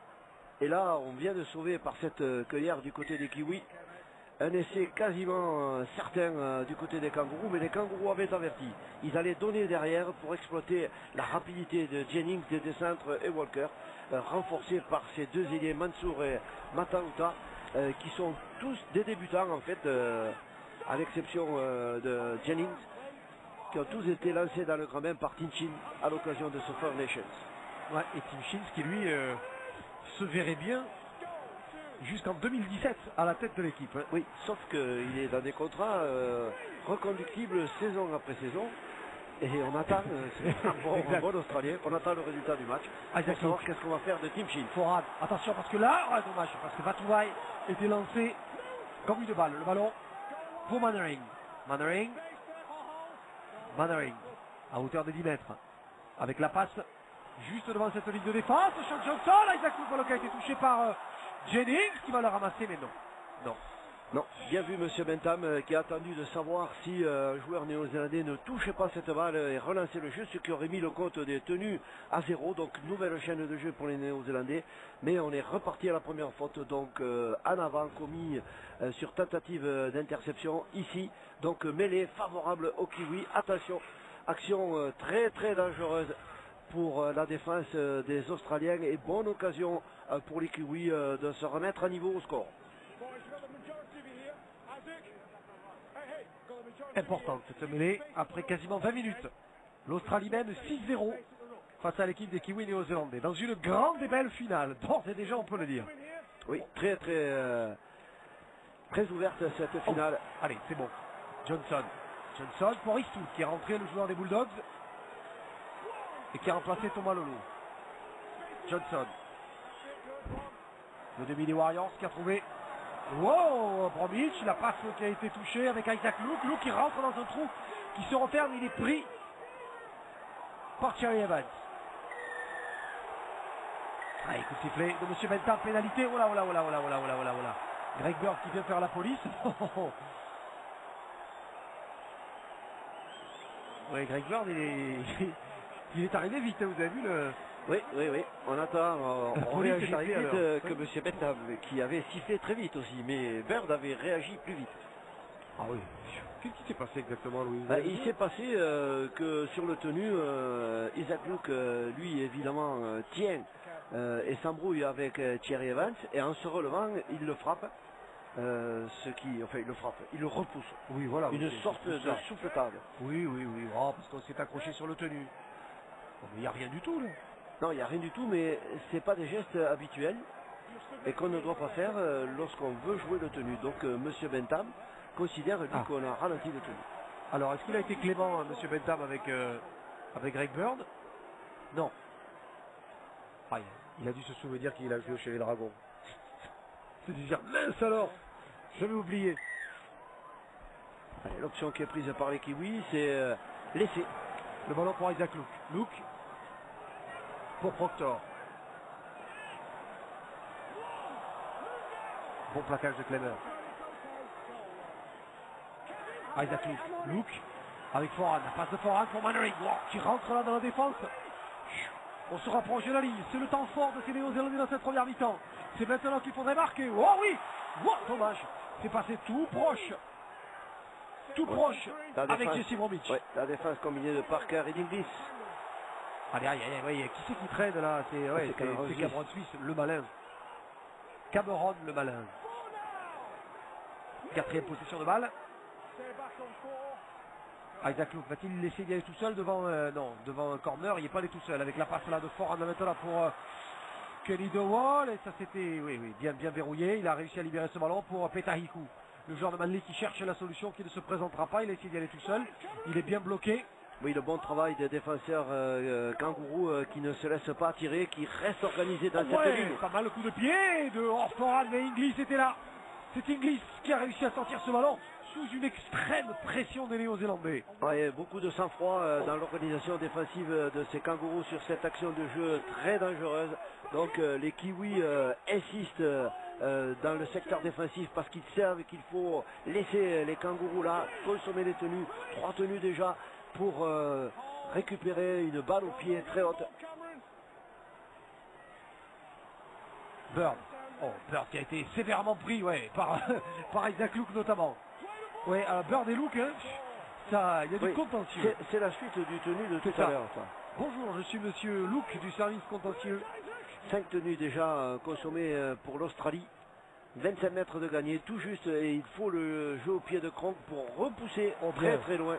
[SPEAKER 2] Et là, on vient de sauver par cette cueillère du côté des Kiwis. Un essai quasiment certain du côté des kangourous, mais les kangourous avaient averti. Ils allaient donner derrière pour exploiter la rapidité de Jennings, de Decentre et Walker, renforcés par ces deux ailiers, Mansour et Matauta, qui sont tous des débutants en fait, à l'exception de Jennings, qui ont tous été lancés dans le grand bain par Tinchin à l'occasion de ce Four Nations.
[SPEAKER 1] Ouais, et Tinchin qui lui se verrait bien jusqu'en 2017 à la tête de l'équipe. Hein.
[SPEAKER 2] Oui, sauf qu'il est dans des contrats reconductibles saison après saison. Et on attend, un bon Australien, on attend le résultat du match pour savoir qu'est-ce qu'on va faire de Tinchin.
[SPEAKER 1] Foran, attention parce que là, dommage, parce que Batouvaï était lancé comme une balle. Le ballon pour Mannering, à hauteur de 10 mètres, avec la passe juste devant cette ligne de défense. Sean Johnson, Isaac Luke qui a été touché par Jennings qui va le ramasser, mais non,
[SPEAKER 2] bien vu Monsieur Bentham qui a attendu de savoir si un joueur néo-zélandais ne touchait pas cette balle et relançait le jeu, ce qui aurait mis le compte des tenues à 0, donc nouvelle chaîne de jeu pour les néo-zélandais, mais on est reparti à la première faute, donc en avant, commis sur tentative d'interception ici, donc mêlée favorable au Kiwi. Attention, action très dangereuse pour la défense des Australiens et bonne occasion pour les Kiwis de se remettre à niveau au score.
[SPEAKER 1] Importante cette mêlée après quasiment 20 minutes. L'Australie mène 6-0 face à l'équipe des Kiwis néo-zélandais dans une grande et belle finale. D'ores et déjà on peut le dire.
[SPEAKER 2] Oui, très ouverte cette finale.
[SPEAKER 1] Allez, c'est bon. Johnson pour Istou qui est rentré, le joueur des Bulldogs, et qui a remplacé Thomas Lolo. Johnson. Le demi des Warriors qui a trouvé. Wow, Bromwich, la passe qui a été touchée avec Isaac Luke qui rentre dans un trou qui se referme, il est pris par Thierry Evans. Allez, coup de sifflet de Monsieur Bentham, pénalité. Oh là. Greg Bird qui vient faire la police. Oui, Greg Bird, il est arrivé vite, vous avez vu le...
[SPEAKER 2] Oui. On attend, on réagit plus vite que M. Bentham, qui avait sifflé très vite aussi, mais Bird avait réagi plus vite.
[SPEAKER 1] Ah oui. Qu'est-ce qui s'est passé exactement, Louis?
[SPEAKER 2] Il s'est passé que sur le tenu, Isaac Luke, lui, évidemment, tient et s'embrouille avec Thierry Evans, et en se relevant, il le frappe. Il le repousse.
[SPEAKER 1] Oui, voilà.
[SPEAKER 2] Une sorte de souffletade.
[SPEAKER 1] Oui. Oh, parce qu'on s'est accroché sur le tenu. Il n'y a rien du tout, là.
[SPEAKER 2] Non, il n'y a rien du tout, mais c'est pas des gestes habituels et qu'on ne doit pas faire lorsqu'on veut jouer le tenu. Donc, Monsieur Bentham considère lui qu'on a ralenti le tenu.
[SPEAKER 1] Alors, est-ce qu'il a été clément, Monsieur Bentham, avec Greg Bird? Non. Ah, il a dû se souvenir qu'il a joué chez les Dragons. C'est dire, mince alors, j'avais oublié.
[SPEAKER 2] L'option qui est prise par les Kiwis, c'est laisser.
[SPEAKER 1] Le ballon pour Isaac Luke. Luke pour Proctor. Bon plaquage de Clemer. Isaac Luke. Luke avec Foran. La passe de Foran pour Mannering. Wow, qui rentre là dans la défense. On se rapproche de la ligne. C'est le temps fort de ces Néo-Zélandais dans cette première mi-temps. C'est maintenant qu'il faudrait marquer. Oh oui. Oh, dommage. C'est passé tout proche. Tout proche avec Jesse Bromwich.
[SPEAKER 2] Ouais, la défense combinée de Parker et d'Inglis.
[SPEAKER 1] Allez, aïe, aïe, aïe, qui c'est qui traîne là? C'est Cameron Suisse, le malin. Cameron, le malin. Quatrième possession de balle. Isaac Luke va-t-il laisser y aller tout seul devant non, devant un corner? Il n'est pas allé tout seul avec la passe là de Foran maintenant pour Kenny DeWall. Et ça c'était bien verrouillé. Il a réussi à libérer ce ballon pour Petahiku. Le joueur de Manly qui cherche la solution, qui ne se présentera pas. Il a essayé d'y aller tout seul. Il est bien bloqué.
[SPEAKER 2] Oui, le bon travail des défenseurs kangourous qui ne se laissent pas tirer, qui restent organisés dans cette ligne.
[SPEAKER 1] Pas mal le coup de pied de Foran, mais Inglis était là. C'est Inglis qui a réussi à sortir ce ballon sous une extrême pression des Néo-Zélandais.
[SPEAKER 2] Ouais, beaucoup de sang-froid dans l'organisation défensive de ces kangourous sur cette action de jeu très dangereuse. Donc les Kiwis insistent dans le secteur défensif parce qu'ils savent qu'il faut laisser les kangourous là consommer les tenues, 3 tenues déjà pour récupérer une balle au pied très haute.
[SPEAKER 1] Bird. Oh, Bird qui a été sévèrement pris par Isaac Luke notamment. Oui, Bird et Luke, hein, il y a du contentieux.
[SPEAKER 2] C'est la suite du tenu de tout à l'heure.
[SPEAKER 1] Bonjour, je suis monsieur Luke du service contentieux.
[SPEAKER 2] 5 tenues déjà consommées pour l'Australie. 25 mètres de gagné, tout juste, et il faut le jeu au pied de Kronk pour repousser très loin.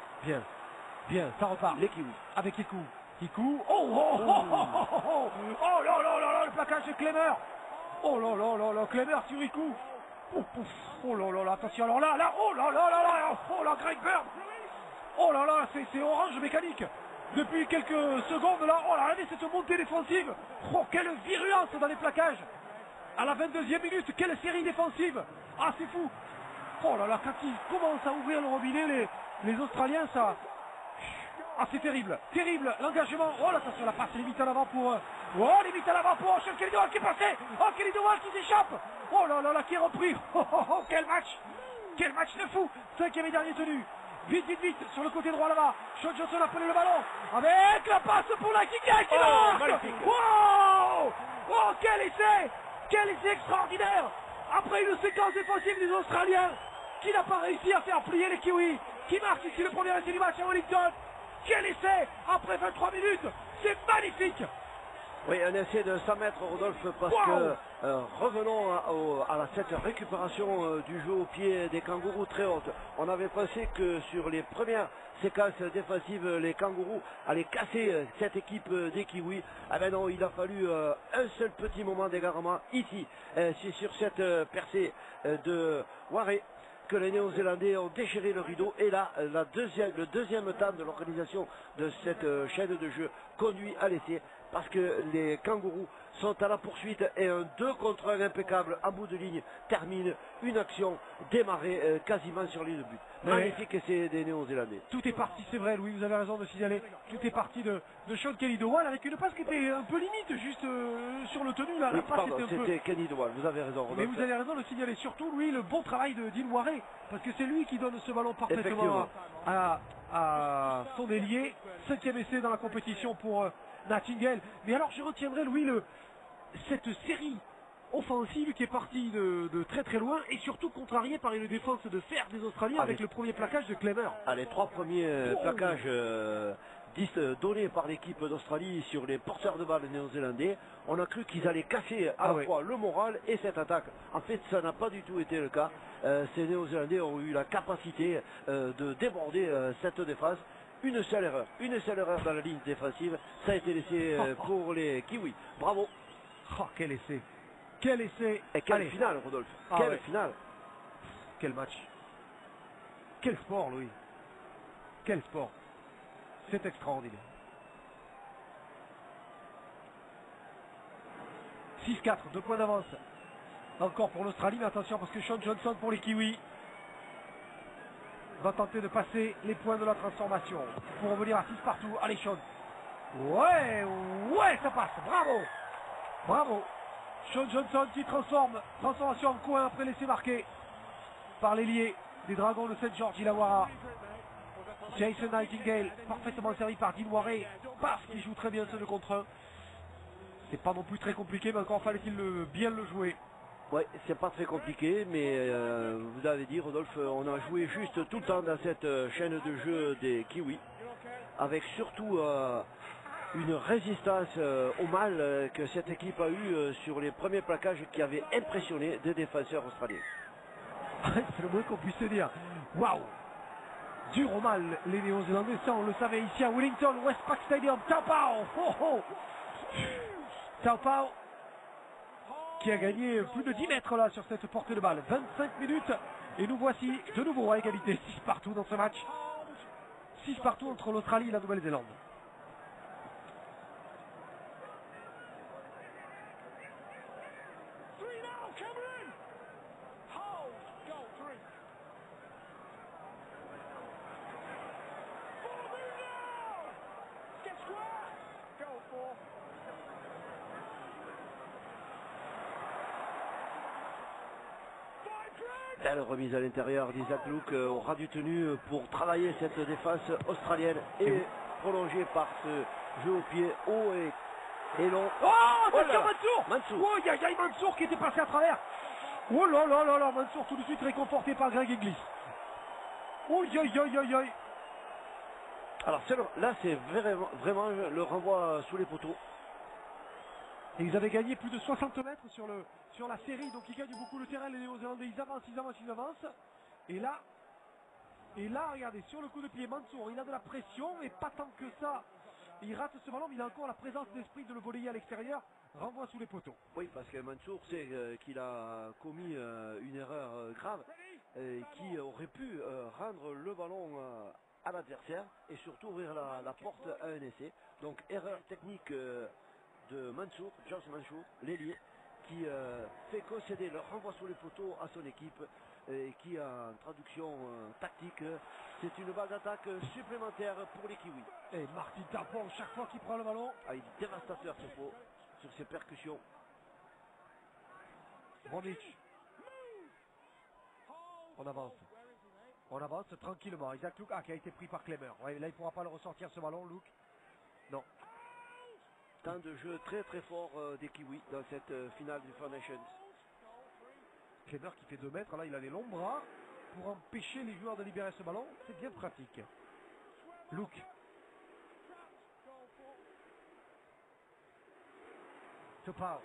[SPEAKER 1] Bien, ça repart.
[SPEAKER 2] Les Kiwis.
[SPEAKER 1] Avec Hiku. Oh là là, le plaquage de Clemer. Oh là là, Clemer sur Hiku. Oh là là, attention, alors là, oh là, Greg Bird. Oh là là, c'est orange mécanique. Depuis quelques secondes là, oh là là, cette montée défensive. Oh, quelle virulence dans les plaquages. À la 22e minute, quelle série défensive. Ah, c'est fou. Oh là là, quand ils commencent à ouvrir le robinet, les Australiens, ça... Ah, c'est terrible, l'engagement. Oh là, attention, la passe limite à l'avant pour... Sean Kelly DeWall qui est passé. Oh, Kelly DeWall qui s'échappe. Oh là là, qui est repris. Oh, quel match de fou. 5e et dernier tenu. Vite, sur le côté droit là-bas. Sean Johnson a pris le ballon. Avec la passe pour la Kika qui marque. Wow. Oh, quel essai extraordinaire. Après une séquence défensive des Australiens qui n'a pas réussi à faire plier les Kiwis. Qui marque ici le premier essai du match à Wellington. Quel essai après 23 minutes. C'est magnifique.
[SPEAKER 2] Oui, un essai de 100 mètres, Rodolphe, parce que revenons à cette récupération du jeu au pied des kangourous très haute. On avait pensé que sur les premières séquences défensives, les kangourous allaient casser cette équipe des Kiwis. Ah ben non, il a fallu un seul petit moment d'égarement ici. C'est sur cette percée de Waré que les Néo-Zélandais ont déchiré le rideau, et là, le deuxième temps de l'organisation de cette chaîne de jeu conduit à l'essai, parce que les kangourous sont à la poursuite, et un 2 contre 1 impeccable en bout de ligne termine une action démarrée quasiment sur ligne de but. Magnifique essai des Néo-Zélandais.
[SPEAKER 1] Tout est parti, c'est vrai, Louis, vous avez raison de signaler. Tout est parti de Sean Kelly DeWall avec une passe qui était un peu limite, juste sur le tenu. Là,
[SPEAKER 2] Oui,
[SPEAKER 1] la passe
[SPEAKER 2] pardon,
[SPEAKER 1] était un
[SPEAKER 2] c'était
[SPEAKER 1] peu...
[SPEAKER 2] Kenny DeWall, vous avez raison, Rodolphe.
[SPEAKER 1] Mais vous avez raison de le signaler, surtout, Louis, le bon travail de Dean Waré, parce que c'est lui qui donne ce ballon parfaitement à son ailier. 5e essai dans la compétition pour Nightingale. Mais alors, je retiendrai, Louis, cette série offensive qui est partie de très loin, et surtout contrariée par une défense de fer des Australiens avec le premier plaquage de Clemer.
[SPEAKER 2] Les 3 premiers plaquages donnés par l'équipe d'Australie sur les porteurs de balles néo-zélandais, on a cru qu'ils allaient casser à la fois le moral et cette attaque. En fait, ça n'a pas du tout été le cas. Ces néo-zélandais ont eu la capacité de déborder cette défense. Une seule erreur dans la ligne défensive, ça a été laissé pour les Kiwis. Bravo.
[SPEAKER 1] Oh, quel essai. Quel essai.
[SPEAKER 2] Et quelle finale, Rodolphe. Quelle finale.
[SPEAKER 1] Quel match. Quel sport, Louis. Quel sport. C'est extraordinaire. 6-4, 2 points d'avance. Encore pour l'Australie, mais attention parce que Sean Johnson pour les Kiwis. va tenter de passer les points de la transformation pour revenir à 6 partout. Allez, Sean. Ouais, ouais, ça passe. Bravo. Bravo. Sean Johnson qui transforme. Transformation en coin après l'essai marqué par l'ailier des Dragons de Saint-Georges Illawarra. Jason Nightingale, parfaitement servi par Dean Warey, parce qu'il joue très bien ce 2 contre 1. C'est pas non plus très compliqué, mais encore fallait-il bien le jouer.
[SPEAKER 2] Oui, c'est pas très compliqué, mais vous avez dit, Rodolphe, on a joué juste tout le temps dans cette chaîne de jeu des Kiwis, avec surtout une résistance au mal que cette équipe a eu sur les premiers plaquages qui avaient impressionné des défenseurs australiens.
[SPEAKER 1] C'est le moins qu'on puisse se dire. Waouh! Dur au mal, les Néo-Zélandais, ça on le savait ici à Wellington, Westpac Stadium, Taupau! Oh, oh. Taupau qui a gagné plus de 10 mètres là sur cette portée de balle. 25 minutes et nous voici de nouveau à égalité. 6 partout dans ce match. 6 partout entre l'Australie et la Nouvelle-Zélande.
[SPEAKER 2] Belle remise à l'intérieur d'Isaac Luke au ras du tenu pour travailler cette défense australienne et prolongée par ce jeu au pied haut et long.
[SPEAKER 1] Oh, attention
[SPEAKER 2] Mansour!
[SPEAKER 1] Mansour! Oh, il y a Mansour qui était passé à travers. Oh là là là là, Mansour tout de suite réconforté par Greg Inglis. Oh, aïe.
[SPEAKER 2] Alors là c'est vraiment le renvoi sous les poteaux.
[SPEAKER 1] Et ils avaient gagné plus de 60 mètres sur la série, donc ils gagnent beaucoup le terrain, les Néo-Zélandais, ils avancent. Et là, regardez, sur le coup de pied, Mansour, il a de la pression, mais pas tant que ça. Il rate ce ballon, mais il a encore la présence d'esprit de le voler à l'extérieur, renvoi sous les poteaux.
[SPEAKER 2] Oui, parce que Mansour sait qu'il a commis une erreur grave qui aurait pu rendre le ballon à l'adversaire et surtout ouvrir la porte à un essai. Donc erreur technique de Mansour, Josh Mansour, l'ailier, qui fait concéder le renvoi sous les poteaux à son équipe et qui, en traduction tactique, c'est une balle d'attaque supplémentaire pour les Kiwis.
[SPEAKER 1] Et Martin Tapon, chaque fois qu'il prend le ballon.
[SPEAKER 2] Ah, il est dévastateur ce pot sur ses percussions.
[SPEAKER 1] Bromwich. On avance tranquillement. Isaac Luke qui a été pris par Clémer. Ouais, là il ne pourra pas le ressortir ce ballon, Luke. Non.
[SPEAKER 2] Temps de jeu très très fort des Kiwis dans cette finale du Four Nations.
[SPEAKER 1] Clémer qui fait 2 mètres, là il a les longs bras pour empêcher les joueurs de libérer ce ballon. C'est bien pratique. Luke. Taupau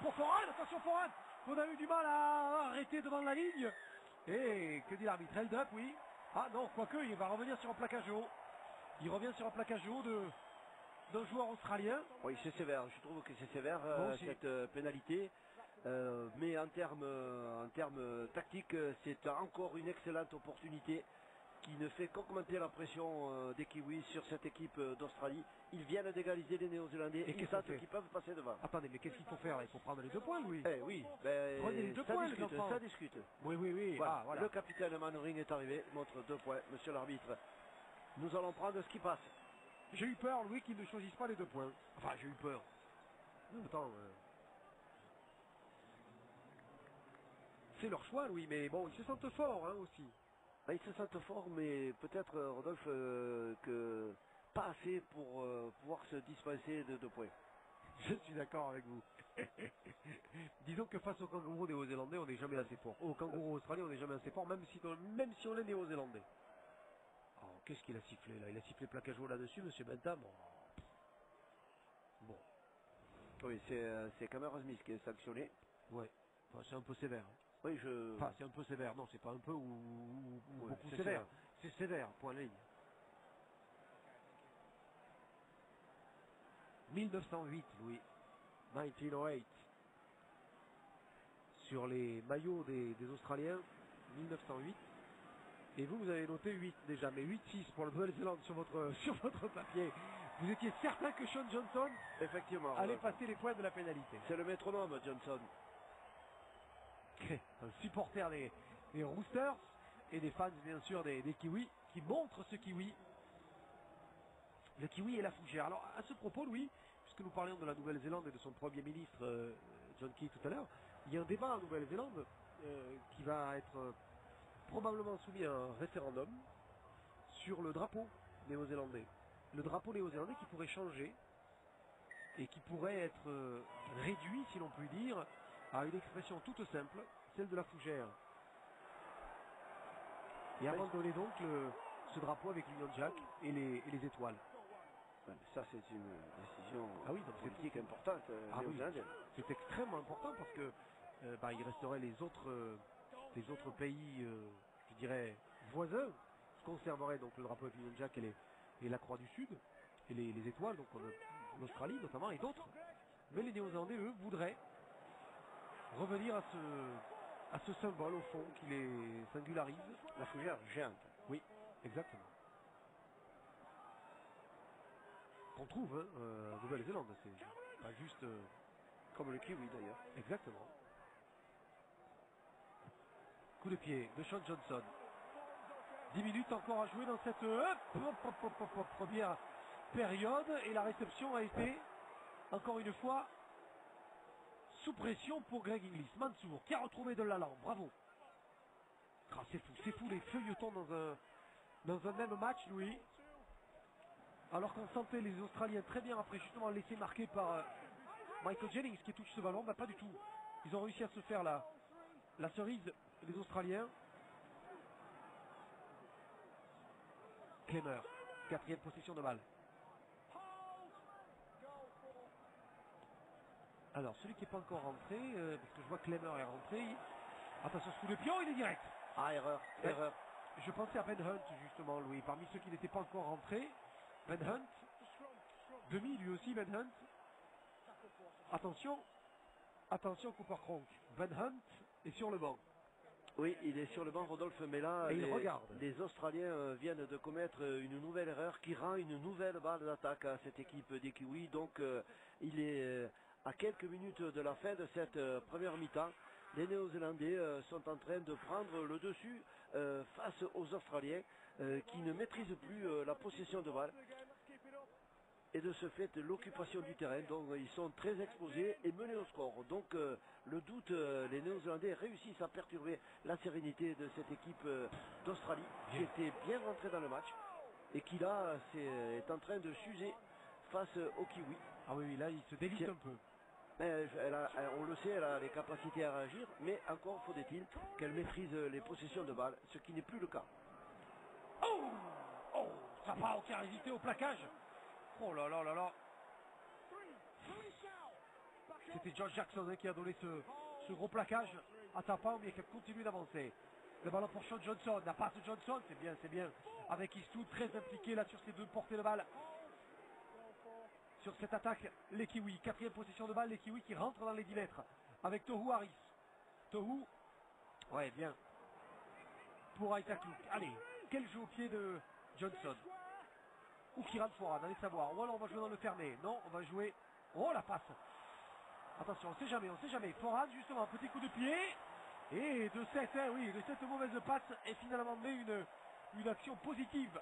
[SPEAKER 1] pour Foran, attention Foran. On a eu du mal à arrêter devant la ligne. Et que dit l'arbitre? Held up, oui. Ah non, quoique, il va revenir sur un plaquage haut. Il revient sur un plaquage haut d'un joueur australien.
[SPEAKER 2] Oui, c'est sévère. Je trouve que c'est sévère cette pénalité. Mais en termes tactiques, c'est encore une excellente opportunité qui ne fait qu'augmenter la pression des Kiwis sur cette équipe d'Australie. Ils viennent d'égaliser les Néo-Zélandais et ils sentent qu'ils peuvent passer devant.
[SPEAKER 1] Attendez, mais qu'est-ce qu'il faut faire là? Il faut prendre les 2 points, Louis.
[SPEAKER 2] Eh oui,
[SPEAKER 1] prenez les 2 points, les enfants.
[SPEAKER 2] Ça discute.
[SPEAKER 1] Oui.
[SPEAKER 2] Voilà.
[SPEAKER 1] Ah, voilà.
[SPEAKER 2] Le capitaine Manring est arrivé, montre 2 points, monsieur l'arbitre. Nous allons prendre ce qui passe.
[SPEAKER 1] J'ai eu peur, Louis, qu'ils ne choisissent pas les 2 points. Enfin, j'ai eu peur. Attends. C'est leur choix, Louis, mais bon, ils se sentent forts aussi.
[SPEAKER 2] Ils se sentent forts, mais peut-être, Rodolphe, que pas assez pour pouvoir se dispenser de 2 points.
[SPEAKER 1] Je suis d'accord avec vous. Disons que face aux kangourous néo-zélandais, on n'est jamais assez fort. Aux kangourous australiens, on n'est jamais assez fort, même si on est néo-zélandais. Oh, qu'est-ce qu'il a sifflé là? Il a sifflé plaquage haut là-dessus, monsieur Bentham. Bon.
[SPEAKER 2] Oui, c'est Cameron Smith qui est sanctionné.
[SPEAKER 1] Ouais, enfin, c'est un peu sévère.
[SPEAKER 2] Oui,
[SPEAKER 1] Enfin, c'est un peu sévère. Non, c'est pas un peu ou
[SPEAKER 2] ouais,
[SPEAKER 1] beaucoup sévère. C'est sévère, point ligne. 1908, Louis. 1908. Sur les maillots des Australiens, 1908. Et vous avez noté 8 déjà, mais 8-6 pour la Nouvelle-Zélande sur votre papier. Vous étiez certain que Sean Johnson allait passer les points de la pénalité.
[SPEAKER 2] C'est le métronome, Johnson.
[SPEAKER 1] Un supporter des Roosters et des fans bien sûr des Kiwis qui montrent ce Kiwi. Le Kiwi et la fougère. Alors à ce propos, Louis, puisque nous parlions de la Nouvelle-Zélande et de son Premier ministre John Key tout à l'heure, il y a un débat en Nouvelle-Zélande qui va être probablement soumis à un référendum sur le drapeau néo-zélandais. Le drapeau néo-zélandais qui pourrait changer et qui pourrait être réduit, si l'on peut dire, à une expression toute simple, celle de la fougère. Et abandonner donc ce drapeau avec l'Union Jack et les étoiles.
[SPEAKER 2] Ça, c'est une décision politique importante.
[SPEAKER 1] Oui. C'est extrêmement important parce que il resterait les autres pays, je dirais, voisins, qui conserveraient donc le drapeau avec l'Union Jack et la Croix du Sud, et les étoiles, donc l'Australie notamment, et d'autres. Mais les Néo-Zélandais, eux, voudraient revenir à ce symbole, au fond, qui les singularise.
[SPEAKER 2] La fougère géante.
[SPEAKER 1] Oui, exactement. Qu'on trouve en Nouvelle-Zélande, c'est pas juste
[SPEAKER 2] comme le kiwi d'ailleurs.
[SPEAKER 1] Exactement. Coup de pied de Sean Johnson. 10 minutes encore à jouer dans cette première période et la réception a été encore une fois sous pression pour Greg Inglis. Mansour qui a retrouvé de l'allant, bravo. Ah, c'est fou les feuilletons dans un même match, Louis. Alors qu'on sentait les Australiens très bien après justement laissé marquer par Michael Jennings qui touche ce ballon, pas du tout. Ils ont réussi à se faire la cerise, les Australiens. Klemmer, 4e possession de balle. Alors celui qui n'est pas encore rentré, parce que je vois que Klemmer est rentré. Attention, ce coup de pion, il est direct.
[SPEAKER 2] Ah, erreur.
[SPEAKER 1] Je pensais à Ben Hunt justement, Louis, parmi ceux qui n'étaient pas encore rentrés. Ben Hunt, demi lui aussi, Ben Hunt. Attention Cooper Cronk. Ben Hunt est sur le banc.
[SPEAKER 2] Oui, il est sur le banc, Rodolphe, mais là,
[SPEAKER 1] il regarde.
[SPEAKER 2] Les Australiens viennent de commettre une nouvelle erreur qui rend une nouvelle balle d'attaque à cette équipe des Kiwis. Donc, il est à quelques minutes de la fin de cette première mi-temps. Les Néo-Zélandais sont en train de prendre le dessus face aux Australiens qui ne maîtrisent plus la possession de balle. Et de ce fait, l'occupation du terrain, donc ils sont très exposés et menés au score. Donc le doute, les Néo-Zélandais réussissent à perturber la sérénité de cette équipe d'Australie qui était bien rentrée dans le match et qui là est en train de s'user face aux Kiwis.
[SPEAKER 1] Ah oui, là il se délite un peu.
[SPEAKER 2] On le sait, elle a les capacités à réagir, mais encore faudrait-il qu'elle maîtrise les possessions de balles, ce qui n'est plus le cas.
[SPEAKER 1] Oh, Tapao qui a résisté au plaquage. Oh là là là là. C'était George Jackson qui a donné ce gros plaquage à Tapao, mais qui a continué d'avancer. Le ballon pour Sean Johnson, la passe de Johnson, c'est bien. Avec Easton très impliqué là sur ces deux portées de balle. Sur cette attaque, les Kiwis, 4e possession de balle, les Kiwis qui rentrent dans les 10 mètres avec Tohu Harris. Tohu, ouais, bien. Pour Aitakluk. Allez, quel jeu au pied de Johnson. Ou Kiran Foran, allez savoir. Ou alors on va jouer dans le fermé. Non, on va jouer. Oh la passe. Attention, on sait jamais. Foran, justement, un petit coup de pied. Et de cette mauvaise passe est finalement né une action positive.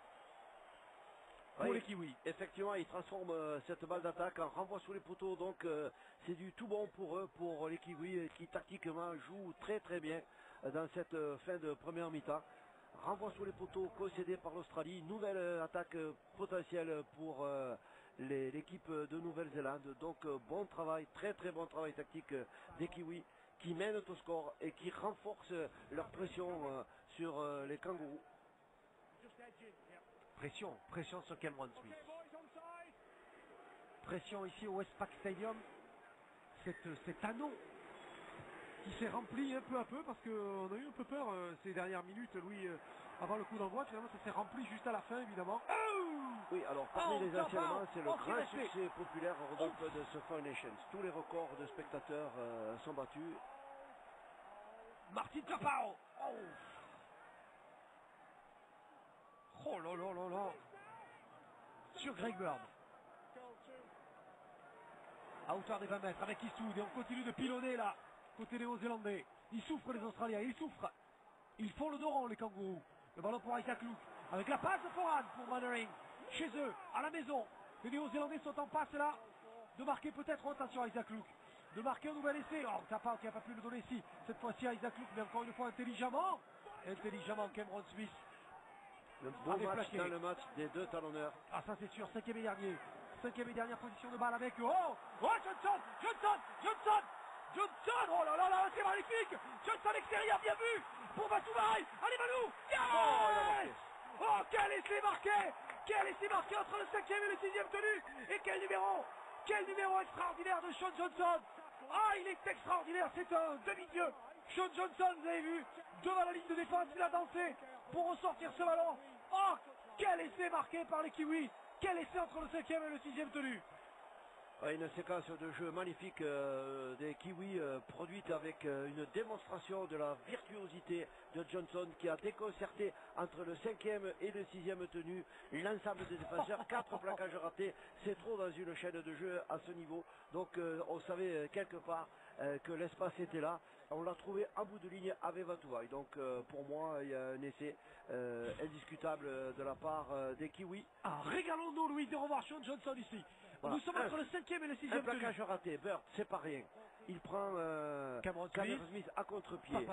[SPEAKER 1] Pour les Kiwis.
[SPEAKER 2] Effectivement, ils transforment cette balle d'attaque en renvoi sous les poteaux. Donc c'est du tout bon pour eux, pour les Kiwis, qui tactiquement jouent très très bien dans cette fin de première mi-temps. Renvoi sous les poteaux concédé par l'Australie. Nouvelle attaque potentielle pour l'équipe de Nouvelle-Zélande. Donc bon travail, très très bon travail tactique des Kiwis qui mènent au score et qui renforcent leur pression sur les kangourous.
[SPEAKER 1] Pression sur Cameron Smith. Pression ici au Westpac Stadium. Cet anneau qui s'est rempli peu à peu parce qu'on a eu un peu peur ces dernières minutes, Louis, avant le coup d'envoi. Finalement, ça s'est rempli juste à la fin, évidemment.
[SPEAKER 2] Oui, alors parmi les anciens éléments, c'est le grand succès populaire Rodolphe de ce Four Nations. Tous les records de spectateurs sont battus.
[SPEAKER 1] Martin Tapao. Oh là là là là. Sur Greg Bird. À hauteur des 20 mètres avec Eastwood. Et on continue de pilonner là. Côté néo-zélandais. Ils souffrent les Australiens. Ils souffrent. Ils font le dos rond, les kangourous. Le ballon pour Isaac Luke. Avec la passe de Foran pour Mannering. Chez eux, à la maison. Les Néo-Zélandais sont en passe là de marquer peut-être, attention à Isaac Luke, de marquer un nouvel essai. Oh, Tapa qui n'a pas pu le donner ici. Cette fois-ci à Isaac Luke, mais encore une fois intelligemment. Intelligemment, Cameron Smith.
[SPEAKER 2] Le beau match
[SPEAKER 1] plaqué
[SPEAKER 2] dans le match des deux talonneurs.
[SPEAKER 1] Ah, ça c'est sûr, cinquième et dernier. Cinquième et dernière position de balle avec. Oh, Johnson, oh là là là, c'est magnifique. Johnson extérieur, bien vu. Pour Batoubaï. Allez Malou. Yes. Oh, quel essai marqué. Quel essai marqué entre le 5e et le 6e tenu. Et quel numéro extraordinaire de Sean Johnson. Ah, il est extraordinaire, c'est un demi-dieu. Sean Johnson, vous avez vu, devant la ligne de défense, il a dansé pour ressortir ce ballon. Oh, quel essai marqué par les Kiwis. Quel essai entre le 5e et le 6e tenu.
[SPEAKER 2] Une séquence de jeu magnifique des Kiwis produite avec une démonstration de la virtuosité de Johnson qui a déconcerté entre le 5e et le 6e tenu l'ensemble des défenseurs. 4 plaquages ratés, c'est trop dans une chaîne de jeu à ce niveau. Donc on savait quelque part que l'espace était là. On l'a trouvé à bout de ligne avec Vatouvaille. Donc pour moi, il y a un essai indiscutable de la part des Kiwis.
[SPEAKER 1] Ah, régalons-nous, Louis, de revoir Sean Johnson ici. Voilà. Nous sommes entre le 5e et le 6e.
[SPEAKER 2] Un plaquage raté, Bird, c'est pas rien. Il prend
[SPEAKER 1] Cameron
[SPEAKER 2] Smith à contre-pied.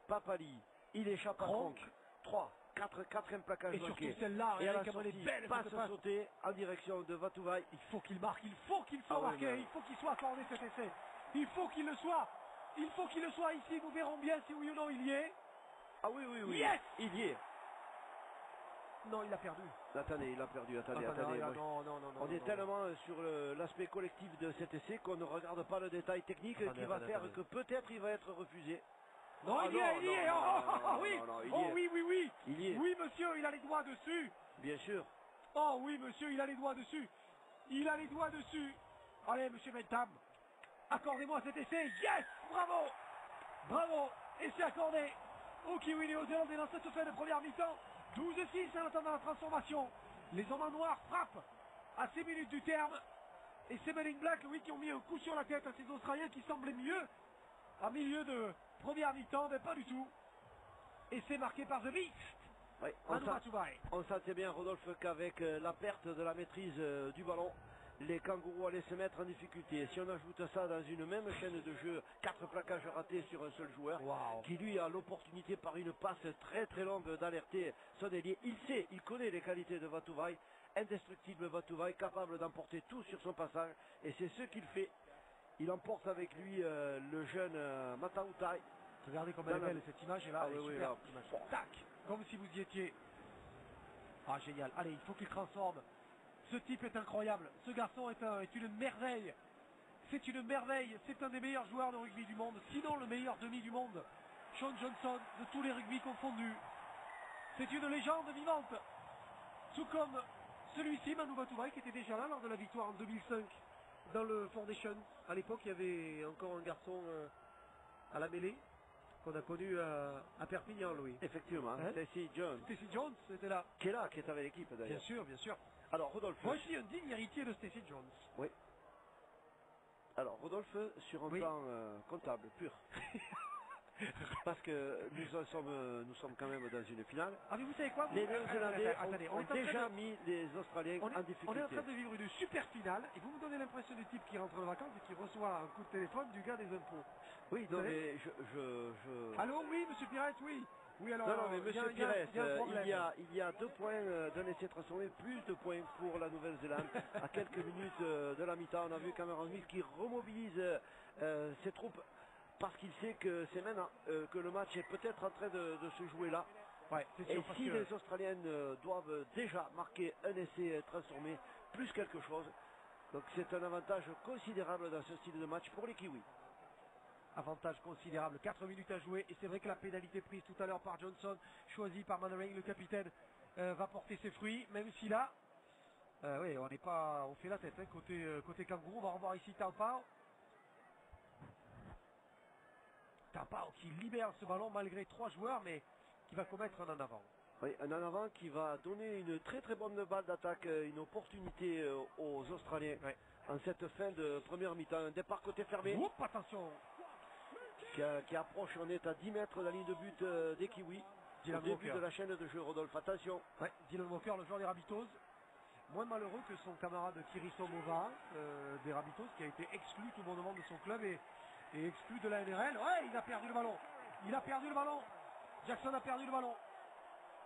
[SPEAKER 2] Papali, il échappe à Kronk. 3, 4e plaquage
[SPEAKER 1] et
[SPEAKER 2] manqué.
[SPEAKER 1] surtout celle-là,
[SPEAKER 2] et à la
[SPEAKER 1] Cameron
[SPEAKER 2] sortie,
[SPEAKER 1] est belle,
[SPEAKER 2] passe sauter en direction de Vatouvaille.
[SPEAKER 1] Il faut qu'il marque, il faut qu'il soit marqué, il faut qu'il soit accordé cet essai. Il faut qu'il le soit. Il faut qu'il le soit ici, nous verrons bien si oui ou non il y est.
[SPEAKER 2] Ah oui, oui, oui.
[SPEAKER 1] Yes,
[SPEAKER 2] il y est.
[SPEAKER 1] Non, il a perdu.
[SPEAKER 2] Attendez, il a perdu, attendez.
[SPEAKER 1] Non,
[SPEAKER 2] on est tellement sur l'aspect collectif de cet essai qu'on ne regarde pas le détail technique qui va faire que peut-être il va être refusé.
[SPEAKER 1] Non, il y est. Oui.
[SPEAKER 2] Il y est.
[SPEAKER 1] Oui, monsieur, il a les doigts dessus.
[SPEAKER 2] Bien sûr.
[SPEAKER 1] Oh oui, monsieur, il a les doigts dessus. Allez, monsieur Bentham, accordez-moi cet essai. Yes, bravo. Essai accordé au Kiwi néo-zélandais dans cette fin de première mi-temps. 12-6 en attendant la transformation. Les hommes en noir frappent à 6 minutes du terme. Et c'est Men in Black, oui, qui ont mis un coup sur la tête à ces Australiens qui semblaient mieux à milieu de première mi-temps, mais pas du tout. Et c'est marqué par The Beast.
[SPEAKER 2] Oui, on sentait bien, Rodolphe, qu'avec la perte de la maîtrise du ballon, les kangourous allaient se mettre en difficulté. Si on ajoute ça dans une même chaîne de jeu, 4 plaquages ratés sur un seul joueur, qui lui a l'opportunité par une passe très très longue d'alerter son ailier. Il connaît les qualités de Vatouvaille, indestructible Vatouvaille, capable d'emporter tout sur son passage, et c'est ce qu'il fait. Il emporte avec lui le jeune Matautai.
[SPEAKER 1] Regardez comme elle est belle cette image, est là, super image. Tac, comme si vous y étiez. Ah, génial. Allez, il faut qu'il transforme. Ce type est incroyable. Ce garçon est une merveille. C'est une merveille. C'est un des meilleurs joueurs de rugby du monde. Sinon, le meilleur demi du monde. Sean Johnson, de tous les rugby confondus. C'est une légende vivante. Tout comme celui-ci, Manu Vatouvaille, qui était déjà là lors de la victoire en 2005 dans le Foundation. À l'époque, il y avait encore un garçon à la mêlée qu'on a connu à Perpignan, Louis.
[SPEAKER 2] Effectivement, Stacey Jones.
[SPEAKER 1] Stacey Jones était là.
[SPEAKER 2] Qui est là, qui est avec l'équipe d'ailleurs.
[SPEAKER 1] Bien sûr.
[SPEAKER 2] Alors, Rodolphe.
[SPEAKER 1] Moi, je suis un digne héritier de Stacey Jones.
[SPEAKER 2] Oui. Alors, Rodolphe, sur un plan comptable pur. Parce que nous sommes quand même dans une finale.
[SPEAKER 1] Ah, mais vous savez quoi,
[SPEAKER 2] les Néo-Zélandais ont déjà mis les Australiens en difficulté.
[SPEAKER 1] On est en train de vivre une super finale et vous me donnez l'impression du type qui rentre en vacances et qui reçoit un coup de téléphone du gars des impôts.
[SPEAKER 2] Oui, non, mais
[SPEAKER 1] Allô, oui, monsieur Pires, oui. Oui, alors,
[SPEAKER 2] non, mais monsieur Pires,
[SPEAKER 1] il
[SPEAKER 2] y a 2 points d'un essai transformé, plus de points pour la Nouvelle-Zélande. À quelques minutes de la mi-temps, on a vu Cameron Smith qui remobilise ses troupes parce qu'il sait que c'est maintenant que le match est peut-être en train de se jouer là.
[SPEAKER 1] Ouais, c'est sûr,
[SPEAKER 2] et si les Australiennes doivent déjà marquer un essai transformé, plus quelque chose, donc c'est un avantage considérable dans ce style de match pour les Kiwis.
[SPEAKER 1] Avantage considérable, 4 minutes à jouer et c'est vrai que la pénalité prise tout à l'heure par Johnson, choisie par Mannering, le capitaine, va porter ses fruits, même si là, oui, on fait la tête, hein, côté kangourou. On va revoir ici Taupau. Taupau qui libère ce ballon malgré 3 joueurs, mais qui va commettre un en avant.
[SPEAKER 2] Oui, un en avant qui va donner une très très bonne balle d'attaque, une opportunité aux Australiens en cette fin de première mi-temps. Un départ côté fermé.
[SPEAKER 1] Oups, attention.
[SPEAKER 2] qui approche. On est à 10 mètres de la ligne de but des Kiwis. Au début de la chaîne de jeu, Rodolphe, attention.
[SPEAKER 1] Ouais, Dylan Walker, le joueur des Rabbitohs, moins malheureux que son camarade Kiriso Mova des Rabbitohs, qui a été exclu tout bonnement de son club et exclu de la NRL. Ouais, il a perdu le ballon. Il a perdu le ballon. Jackson a perdu le ballon.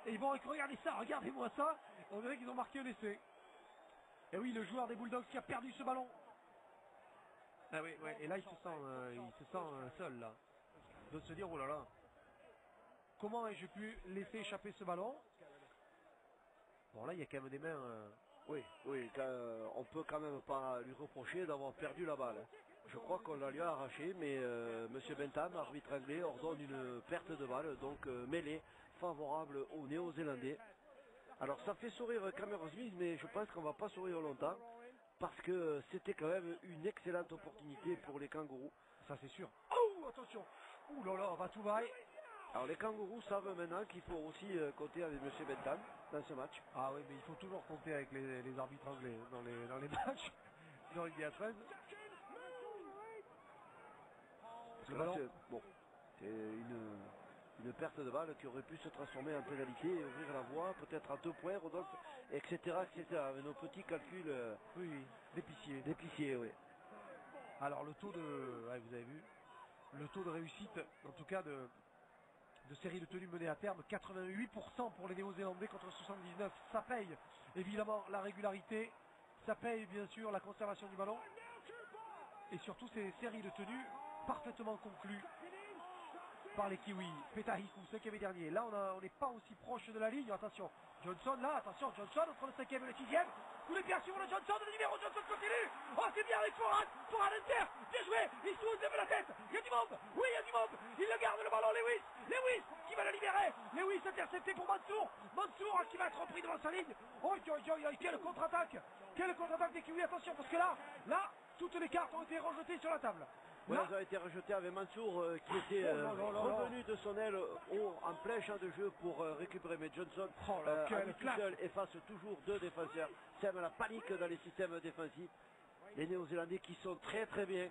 [SPEAKER 1] Et ils vont regarder ça, regardez-moi ça. On dirait qu'ils ont marqué un essai. Et oui, le joueur des Bulldogs qui a perdu ce ballon. Ah oui, ouais. Et là il se sent seul là. Il doit se dire, oh là là, comment ai-je pu laisser échapper ce ballon? Bon là il y a quand même des mains.
[SPEAKER 2] Oui, on peut quand même pas lui reprocher d'avoir perdu la balle. Je crois qu'on la lui a arraché, mais Monsieur Bentham, arbitre anglais, ordonne une perte de balle, donc mêlée favorable aux Néo-Zélandais. Alors ça fait sourire Cameron Smith, mais je pense qu'on va pas sourire longtemps, parce que c'était quand même une excellente opportunité pour les Kangourous.
[SPEAKER 1] Ça c'est sûr. Oh attention. Ouh là là, Vatuvai.
[SPEAKER 2] Alors les Kangourous savent maintenant qu'il faut aussi compter avec Monsieur Bentham dans ce match.
[SPEAKER 1] Ah oui, mais il faut toujours compter avec les arbitres anglais dans les matchs dans le à 13.
[SPEAKER 2] Parce que là, c'est une perte de balle qui aurait pu se transformer en pénalité et ouvrir la voie, peut-être à 2 points, Rodolphe, etc., avec nos petits calculs
[SPEAKER 1] oui, d'épicier.
[SPEAKER 2] D'épicier, oui.
[SPEAKER 1] Alors le taux de, ouais, vous avez vu, le taux de réussite, en tout cas de série de tenue menée à terme, 88% pour les Néo-Zélandais contre 79. Ça paye évidemment la régularité, ça paye bien sûr la conservation du ballon et surtout ces séries de tenue parfaitement conclues par les Kiwis. Petahiku, 5e et dernier. Là on n'est pas aussi proche de la ligne. Attention, Johnson là, attention, Johnson entre le 5e et le 6e. Coup de pied sur le Johnson, le numéro Johnson continue. Oh c'est bien avec Foran Inter, bien joué, il soulève la tête, il y a du monde, oui il y a du monde, il le garde le ballon, Lewis qui va le libérer, Lewis intercepté pour Mansour qui va être repris devant sa ligne. Oh quelle contre-attaque des Kiwis, attention parce que là, toutes les cartes ont été rejetées sur la table.
[SPEAKER 2] Oui, elles ont été rejetées avec Mansour qui était revenu de son aile en plein champ de jeu pour récupérer. Mais Johnson, à lui tout seul, efface toujours 2 défenseurs. C'est la panique dans les systèmes défensifs. Les Néo-Zélandais qui sont très très bien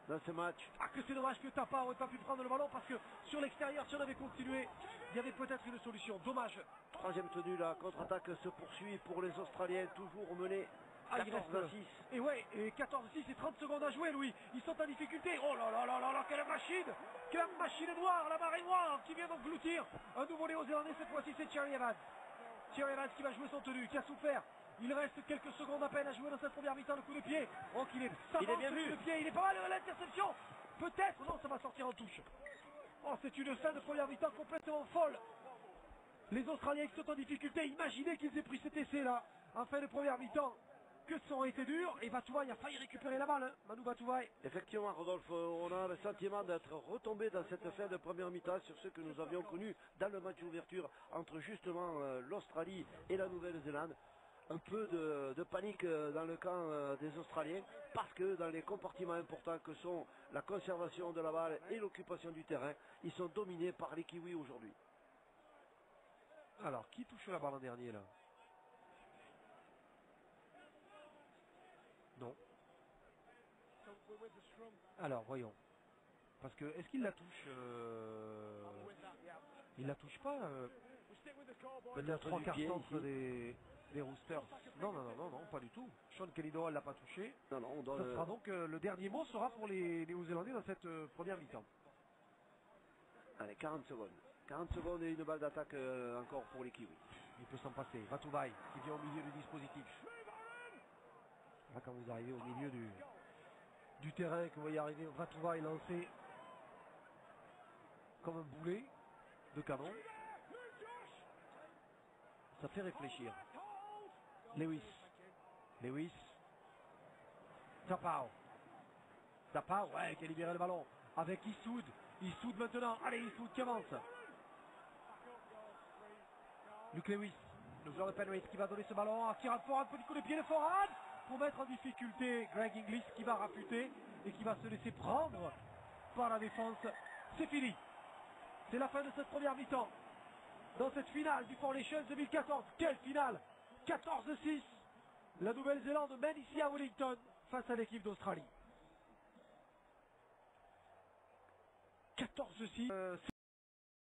[SPEAKER 2] dans ce match.
[SPEAKER 1] Ah que c'est dommage que Tapa n'aurait pas pu prendre le ballon parce que sur l'extérieur, si on avait continué, il y avait peut-être une solution. Dommage.
[SPEAKER 2] 3e tenue, la contre-attaque se poursuit pour les Australiens, toujours menés. 14-6.
[SPEAKER 1] Et ouais, et 14-6 et 30 secondes à jouer, Louis. Ils sont en difficulté. Oh là là là là là, quelle machine noire, la marée noire qui vient d'engloutir un nouveau Néo-Zélandais. Cette fois-ci, c'est Cherry Evans. Cherry Evans qui va jouer son tenue, qui a souffert. Il reste quelques secondes à peine à jouer dans cette première mi-temps. Le coup de pied. Oh, qu'il est bien vu. Le pied, il est pas mal. L'interception. Peut-être. Non, ça va sortir en touche. Oh, c'est une scène de première mi-temps complètement folle. Les Australiens qui sont en difficulté. Imaginez qu'ils aient pris cet essai-là en fin de première mi-temps. Que ça aurait été dur, et Vatuvai a failli récupérer la balle, hein, Manu Vatuvai.
[SPEAKER 2] Effectivement, Rodolphe, on a le sentiment d'être retombé dans cette fin de première mi-temps sur ce que nous avions connu dans le match d'ouverture entre justement l'Australie et la Nouvelle-Zélande. Un peu de panique dans le camp des Australiens, parce que dans les compartiments importants que sont la conservation de la balle et l'occupation du terrain, ils sont dominés par les Kiwis aujourd'hui.
[SPEAKER 1] Alors, qui touche la balle en dernier là? Non. Alors, voyons. Parce que, est-ce qu'il la touche il la touche pas le 3 quarts centre des Roosters. Non, pas du tout. Sean Kelly-Doyle l'a pas touché.
[SPEAKER 2] Non,
[SPEAKER 1] ça sera donc le dernier mot sera pour les Néo-Zélandais dans cette première mi-temps.
[SPEAKER 2] Allez, 40 secondes. 40 secondes et une balle d'attaque encore pour les Kiwis.
[SPEAKER 1] Il peut s'en passer. Vatuvai qui vient au milieu du dispositif. Là, quand vous arrivez au milieu du terrain, que vous voyez arriver Vatuvai lancé comme un boulet de canon, ça fait réfléchir. Lewis. Tapau, ouais, qui a libéré le ballon. Avec Issoud maintenant. Allez, Issoud qui avance. Luke Lewis, le joueur de Penrith qui va donner ce ballon. Qui rate fort, un petit coup de pied de Foran pour mettre en difficulté Greg Inglis qui va raputer et qui va se laisser prendre par la défense. C'est fini. C'est la fin de cette première mi-temps. Dans cette finale du Four Nations 2014. Quelle finale! 14-6. La Nouvelle-Zélande mène ici à Wellington face à l'équipe d'Australie. 14-6.